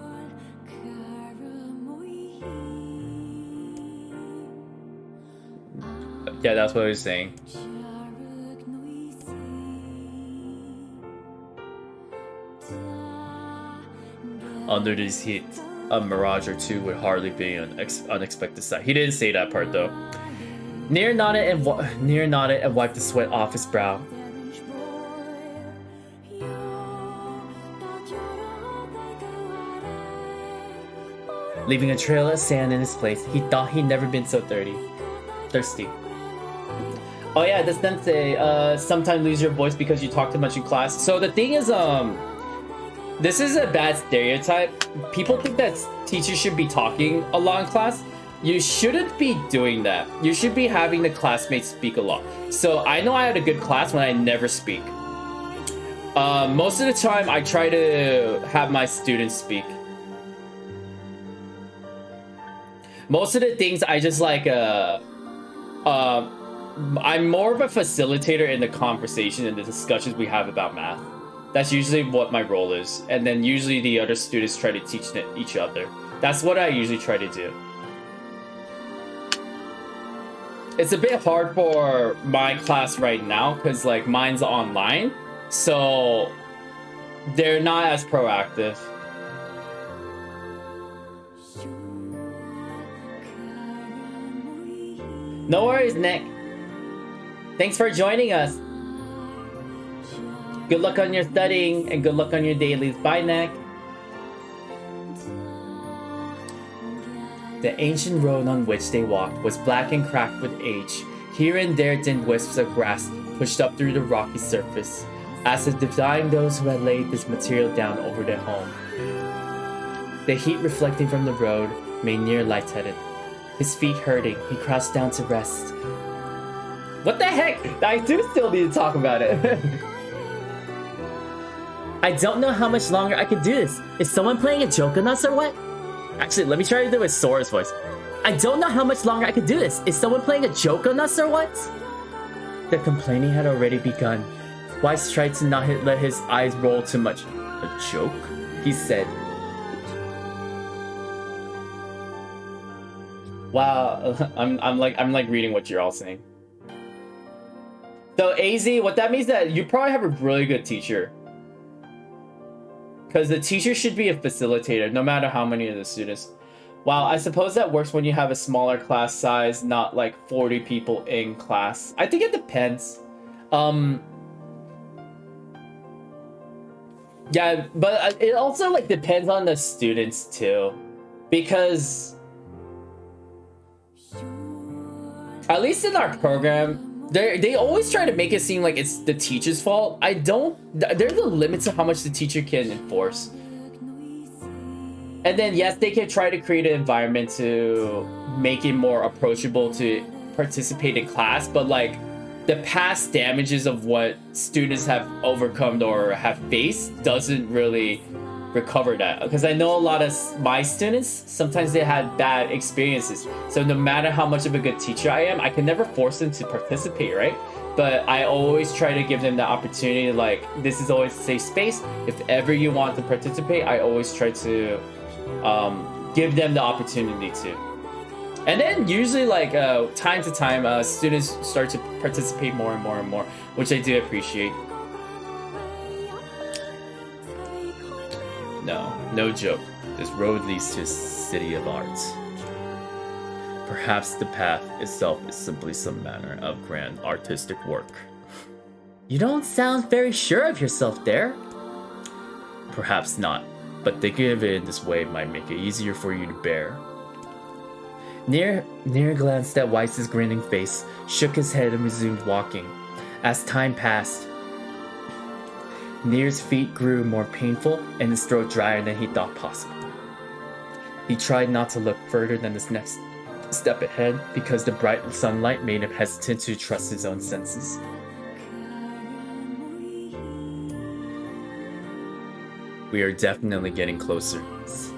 Yeah, that's what I was saying. Under this heat, a mirage or two would hardly be an unexpected sight. He didn't say that part though. Nier nodded and wiped the sweat off his brow. Leaving a trail of sand in his place, he thought he'd never been so thirsty. Oh yeah, the sensei, sometimes lose your voice because you talk too much in class. So the thing is, this is a bad stereotype. People think that teachers should be talking a lot in class. You shouldn't be doing that. You should be having the classmates speak a lot. So I know I had a good class when I never speak. Most of the time, I try to have my students speak. Most of the things I just like, I'm more of a facilitator in the conversation and the discussions we have about math. That's usually what my role is. And then usually the other students try to teach each other. That's what I usually try to do. It's a bit hard for my class right now because like mine's online. So They're not as proactive. No worries, Nick. Thanks for joining us. Good luck on your studying and good luck on your dailies. Bye, Nick. The ancient road on which they walked was black and cracked with age. Here and there thin wisps of grass pushed up through the rocky surface, as if defying those who had laid this material down over their home. The heat reflecting from the road made Nier lightheaded. His feet hurting, he crouched down to rest. What the heck? I do still need to talk about it. I don't know how much longer I could do this. Is someone playing a joke on us or what? Actually, let me try to do it with Sora's voice. I don't know how much longer I could do this. Is someone playing a joke on us or what? The complaining had already begun. Weiss tried to not let his eyes roll too much. A joke? He said. Wow, I'm like reading what you're all saying. So AZ, what that means is that you probably have a really good teacher. Because the teacher should be a facilitator, no matter how many of the students. Wow, I suppose that works when you have a smaller class size, not like 40 people in class. I think it depends. Yeah, but it also like depends on the students too. Because at least in our program, they always try to make it seem like it's the teacher's fault. There's a limit to how much the teacher can enforce. And then yes, they can try to create an environment to make it more approachable to participate in class, but like the past damages of what students have overcome or have faced doesn't really recover that. Because I know a lot of my students, sometimes they had bad experiences. So no matter how much of a good teacher I am, I can never force them to participate, right? But I always try to give them the opportunity, like, this is always a safe space. If ever you want to participate, I always try to give them the opportunity to. And then usually like time to time, students start to participate more and more and more, which I do appreciate. No joke. This road leads to a city of art. Perhaps the path itself is simply some manner of grand artistic work. You don't sound very sure of yourself there. Perhaps not, but thinking of it in this way might make it easier for you to bear. Nier glanced at Weiss's grinning face, shook his head and resumed walking. As time passed, Nier's feet grew more painful and his throat drier than he thought possible. He tried not to look further than his next step ahead because the bright sunlight made him hesitant to trust his own senses. We are definitely getting closer,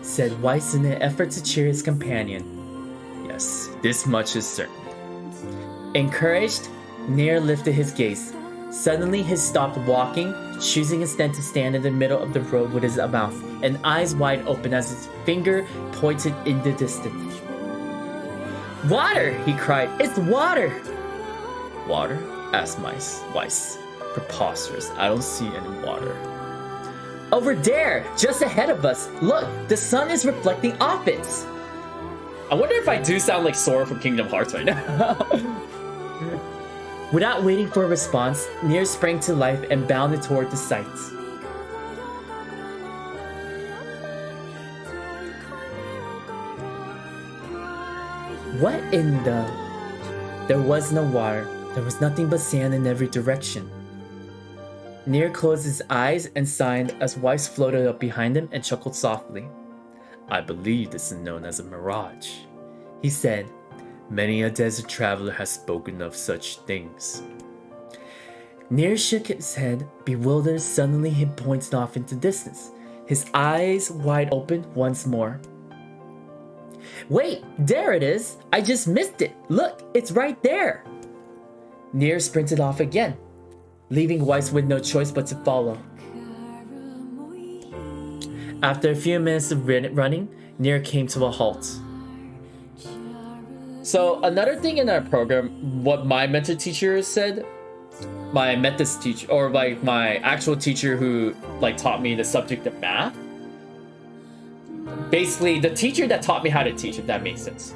said Weiss in an effort to cheer his companion. Yes, this much is certain. Encouraged, Nier lifted his gaze. Suddenly he stopped walking, choosing instead to stand in the middle of the road with his mouth and eyes wide open as his finger pointed in the distance. Water! He cried. It's water! Water? Asked Weiss. Preposterous. I don't see any water. Over there! Just ahead of us! Look! The sun is reflecting off it! I wonder if I do sound like Sora from Kingdom Hearts right now. Without waiting for a response, Nier sprang to life and bounded toward the sight. What in the... There was no water. There was nothing but sand in every direction. Nier closed his eyes and sighed as Weiss floated up behind him and chuckled softly. I believe this is known as a mirage, he said. Many a desert traveler has spoken of such things. Nier shook his head, bewildered. Suddenly he pointed off into distance, his eyes wide open once more. Wait, there it is! I just missed it! Look, it's right there! Nier sprinted off again, leaving Weiss with no choice but to follow. After a few minutes of running, Nier came to a halt. So another thing in our program, what my mentor teacher said, my methods teacher, or like my actual teacher who like taught me the subject of math. Basically, the teacher that taught me how to teach, if that makes sense.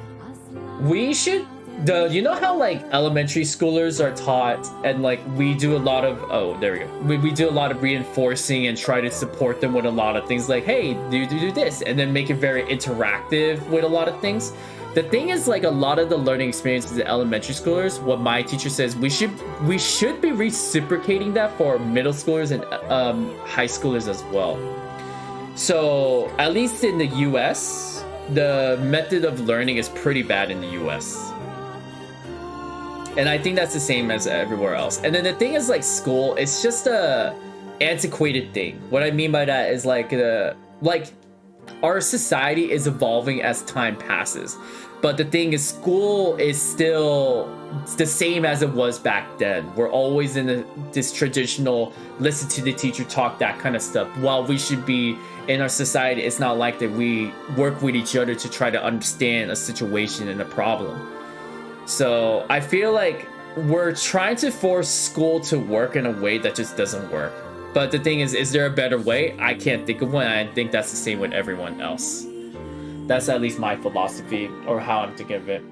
We should, you know how like elementary schoolers are taught, and like we do a lot of, oh, there we go. We do a lot of reinforcing and try to support them with a lot of things like, hey, do this, and then make it very interactive with a lot of things. The thing is, like, a lot of the learning experiences in elementary schoolers, what my teacher says, we should be reciprocating that for middle schoolers and high schoolers as well. So at least in the US, the method of learning is pretty bad in the US. And I think that's the same as everywhere else. And then the thing is, like, school, it's just a antiquated thing. What I mean by that is like our society is evolving as time passes. But the thing is, school is still the same as it was back then. We're always in this traditional listen to the teacher talk, that kind of stuff. While we should be in our society, it's not like that we work with each other to try to understand a situation and a problem. So I feel like we're trying to force school to work in a way that just doesn't work. But the thing is there a better way? I can't think of one. I think that's the same with everyone else. That's at least my philosophy, or how I'm thinking of it.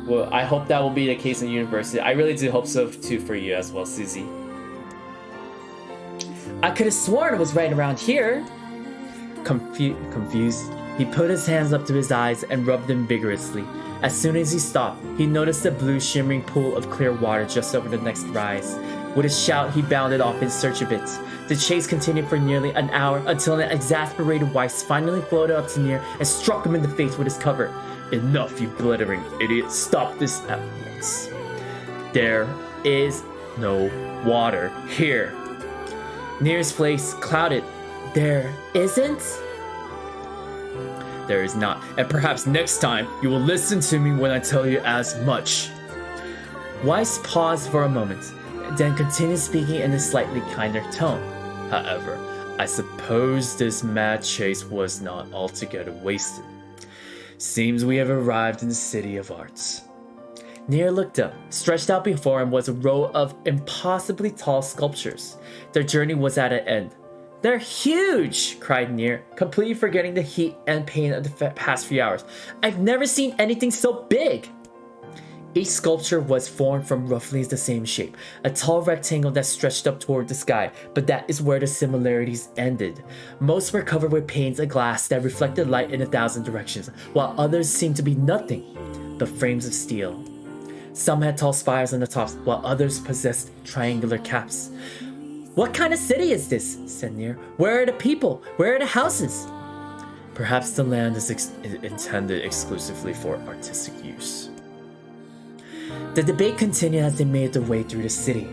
Well, I hope that will be the case in university. I really do hope so too for you as well, Susie. I could have sworn it was right around here. Confused, he put his hands up to his eyes and rubbed them vigorously. As soon as he stopped, he noticed a blue shimmering pool of clear water just over the next rise. With a shout, he bounded off in search of it. The chase continued for nearly an hour until an exasperated Weiss finally floated up to Nier and struck him in the face with his cover. Enough, you blithering idiot. Stop this at once. There is no water here. Nier's face clouded. There isn't? There is not. And perhaps next time you will listen to me when I tell you as much. Weiss paused for a moment, then continued speaking in a slightly kinder tone. However, I suppose this mad chase was not altogether wasted. Seems we have arrived in the City of Arts. Nier looked up. Stretched out before him was a row of impossibly tall sculptures. Their journey was at an end. They're huge! Cried Nier, completely forgetting the heat and pain of the past few hours. I've never seen anything so big! Each sculpture was formed from roughly the same shape, a tall rectangle that stretched up toward the sky, but that is where the similarities ended. Most were covered with panes of glass that reflected light in 1,000 directions, while others seemed to be nothing but frames of steel. Some had tall spires on the tops, while others possessed triangular caps. What kind of city is this? Said Nier. Where are the people? Where are the houses? Perhaps the land is intended exclusively for artistic use. The debate continued as they made their way through the city.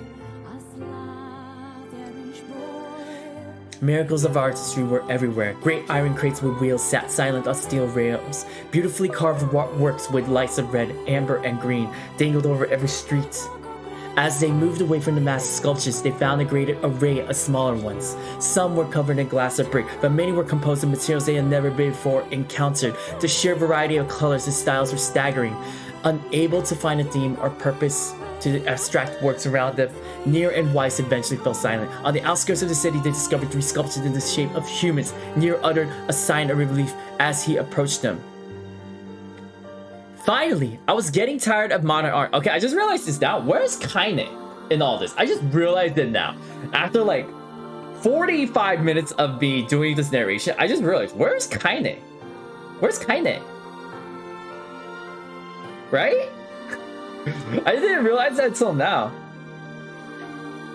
Miracles of artistry were everywhere. Great iron crates with wheels sat silent on steel rails. Beautifully carved works with lights of red, amber, and green dangled over every street. As they moved away from the massive sculptures, they found a great array of smaller ones. Some were covered in glass or brick, but many were composed of materials they had never before encountered. The sheer variety of colors and styles were staggering. Unable to find a theme or purpose to the abstract works around them, Nier and Weiss eventually fell silent. On the outskirts of the city, they discovered 3 sculptures in the shape of humans. Nier uttered a sign of relief as he approached them. Finally, I was getting tired of modern art. Okay, I just realized this now. Where's Kaine in all this? I just realized it now. After like 45 minutes of me doing this narration, I just realized, where's Kaine? Where's Kaine? Right? I didn't realize that until now.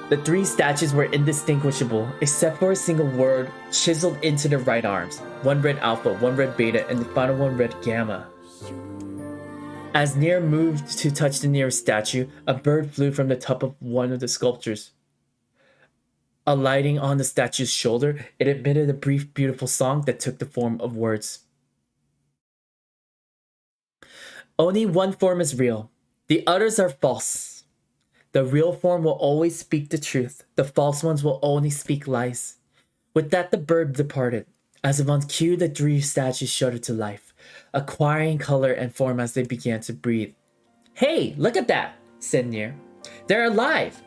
The 3 statues were indistinguishable, except for a single word chiseled into their right arms. One read Alpha, one read Beta, and the final one read Gamma. As Nier moved to touch the nearest statue, a bird flew from the top of one of the sculptures. Alighting on the statue's shoulder, it emitted a brief, beautiful song that took the form of words. Only one form is real. The others are false. The real form will always speak the truth. The false ones will only speak lies. With that, the bird departed. As if on cue, the 3 statues shuddered to life, acquiring color and form as they began to breathe. Hey, look at that, said Nier. They're alive.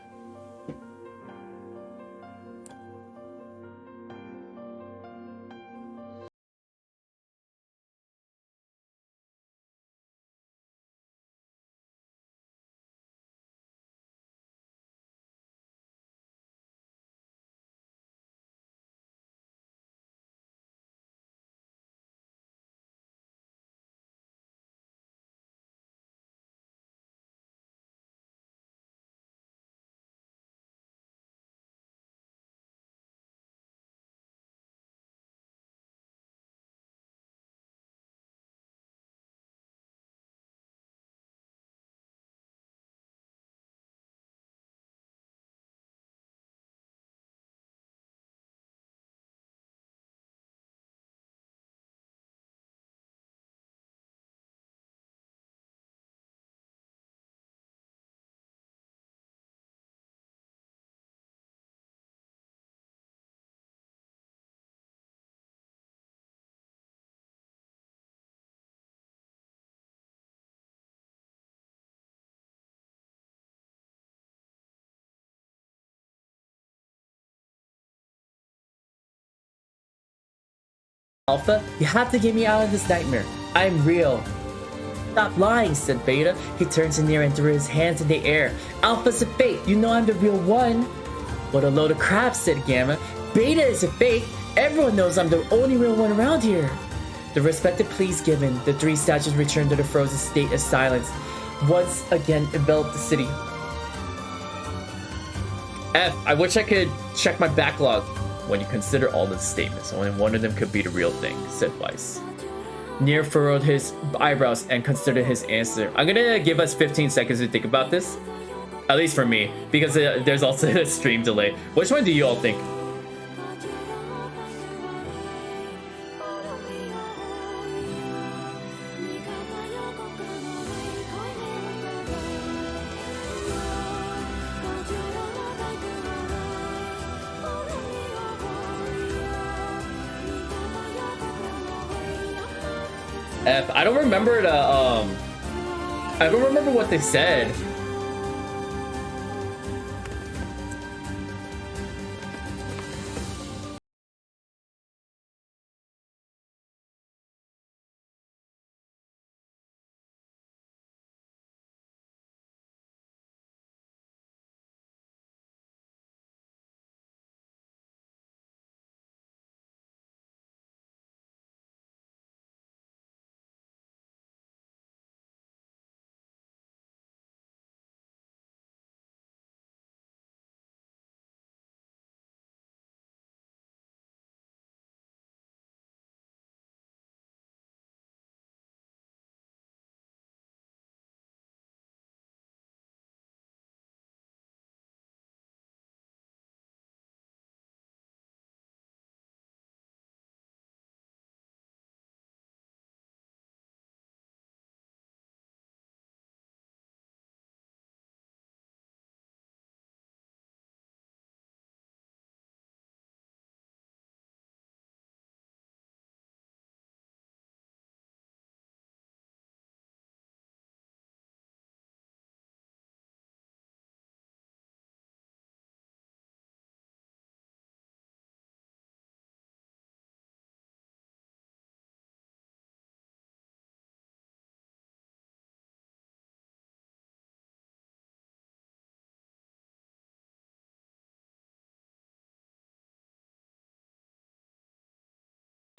Alpha, you have to get me out of this nightmare. I'm real. Stop lying, said Beta. He turned to Nier and threw his hands in the air. Alpha's a fake. You know I'm the real one. What a load of crap, said Gamma. Beta is a fake. Everyone knows I'm the only real one around here. The respected pleas given, the three statues returned to the frozen state of silence. Once again enveloped the city. F, I wish I could check my backlog. When you consider all the statements, only one of them could be the real thing, said Weiss. Nier furrowed his eyebrows and considered his answer. I'm gonna give us 15 seconds to think about this. At least for me, because there's also a stream delay. Which one do you all think? F, I don't remember the I don't remember what they said.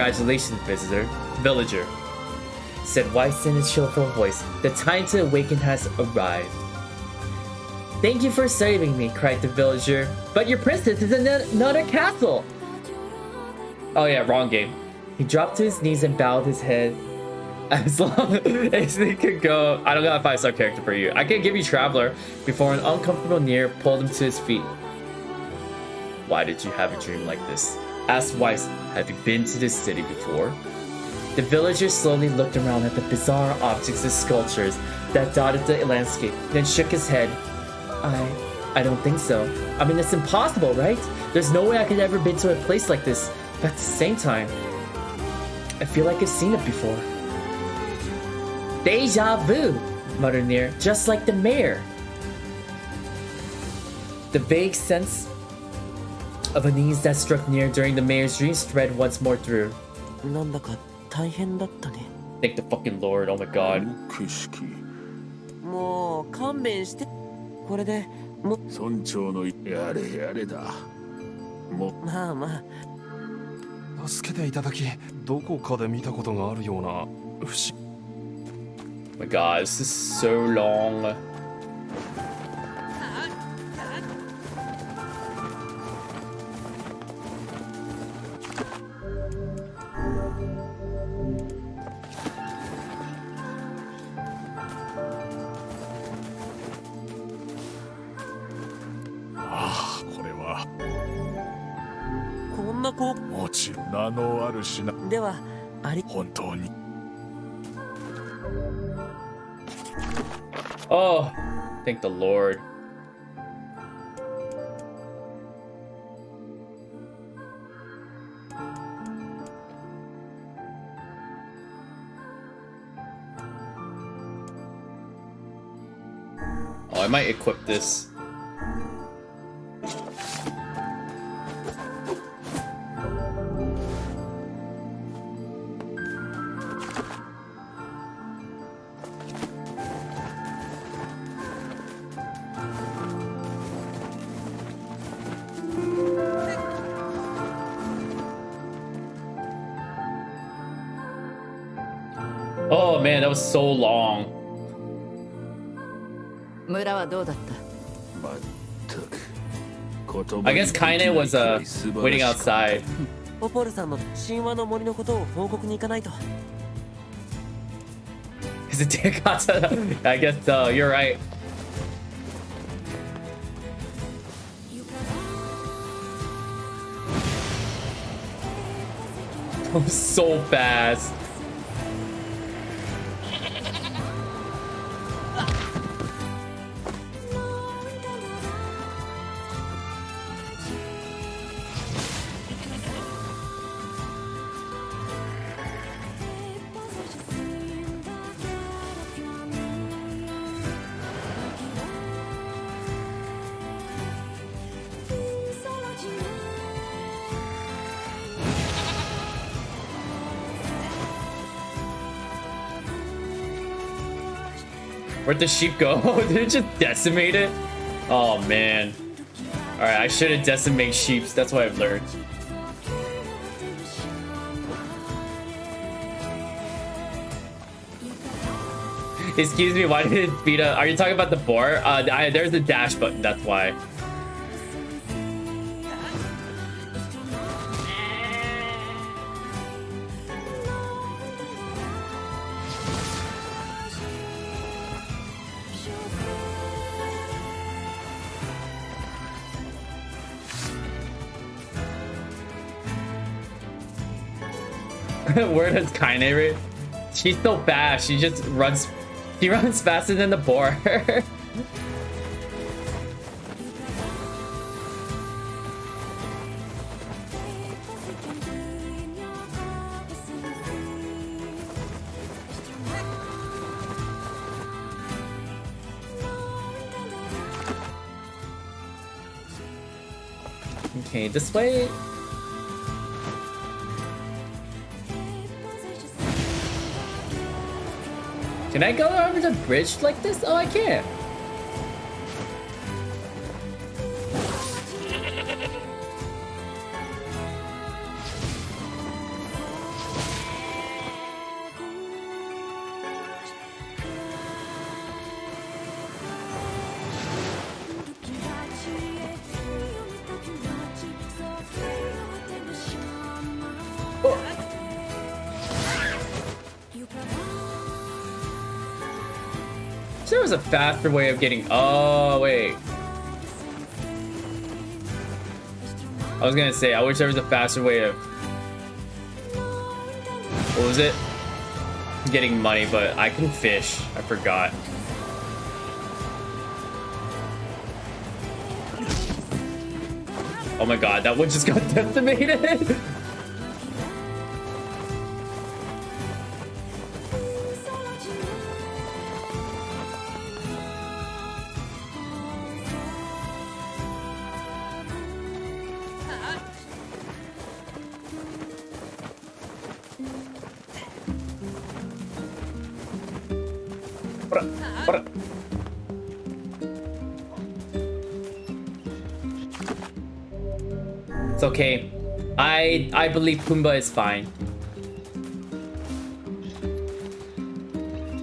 Congratulations, villager, said Weiss in his cheerful voice. The time to awaken has arrived. Thank you for saving me, cried the villager. But your princess is in another castle. Oh yeah, wrong game. He dropped to his knees and bowed his head. As long as he could go. I don't got a 5-star character for you. I can give you Traveler before an uncomfortable Nier pulled him to his feet. Why did you have a dream like this? Asked Weiss, have you been to this city before? The villager slowly looked around at the bizarre objects and sculptures that dotted the landscape, then shook his head. I don't think so. I mean, it's impossible, right? There's no way I could ever been to a place like this, but at the same time, I feel like I've seen it before. Deja vu, muttered Nier, just like the mayor. The vague sense of unease that struck Nier during the mayor's dream spread once more through. Thank the fucking Lord, oh my god. 景色もう勘弁して。これでも村長のやれやれだもまあまあ。助けていただき、どこかで見たことがあるような不思議。 Oh my god, this is so long. Ah, これはこんな子もち名のある品ではあり。本当に Oh, thank the Lord. Oh, I might equip this. Oh man, that was so long. 村はどうだった？まったく。言葉 I に guess できない Kaine was くらい素晴らし waiting かった outside. ポポルさんの神話の森のことを報告に行かないと。 Is it Takata? I guess so. You're right. So fast. Where'd the sheep go? Did it just decimate it? Oh man. Alright, I shouldn't decimate sheep. That's what I've learned. Excuse me, why did it beat up? Are you talking about the boar? There's a dash button, that's why. Where does Kaine rate? She's so fast. She just runs. She runs faster than the boar. Okay, this way. Can I go over the bridge like this? Oh, I can. There was a faster way of getting. Oh, wait. I was gonna say, I wish there was a faster way of. What was it? Getting money, but I can fish. I forgot. Oh my god, that one just got decimated. It's okay. I believe Pumbaa is fine.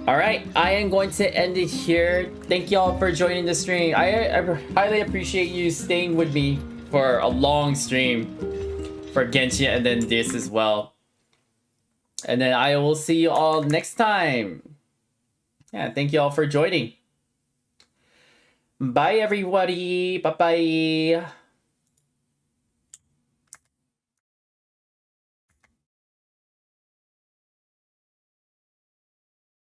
Alright, I am going to end it here. Thank y'all for joining the stream. I highly appreciate you staying with me for a long stream for Genshin and then this as well. And then I will see you all next time. Yeah, thank you all for joining. Bye everybody. Bye bye.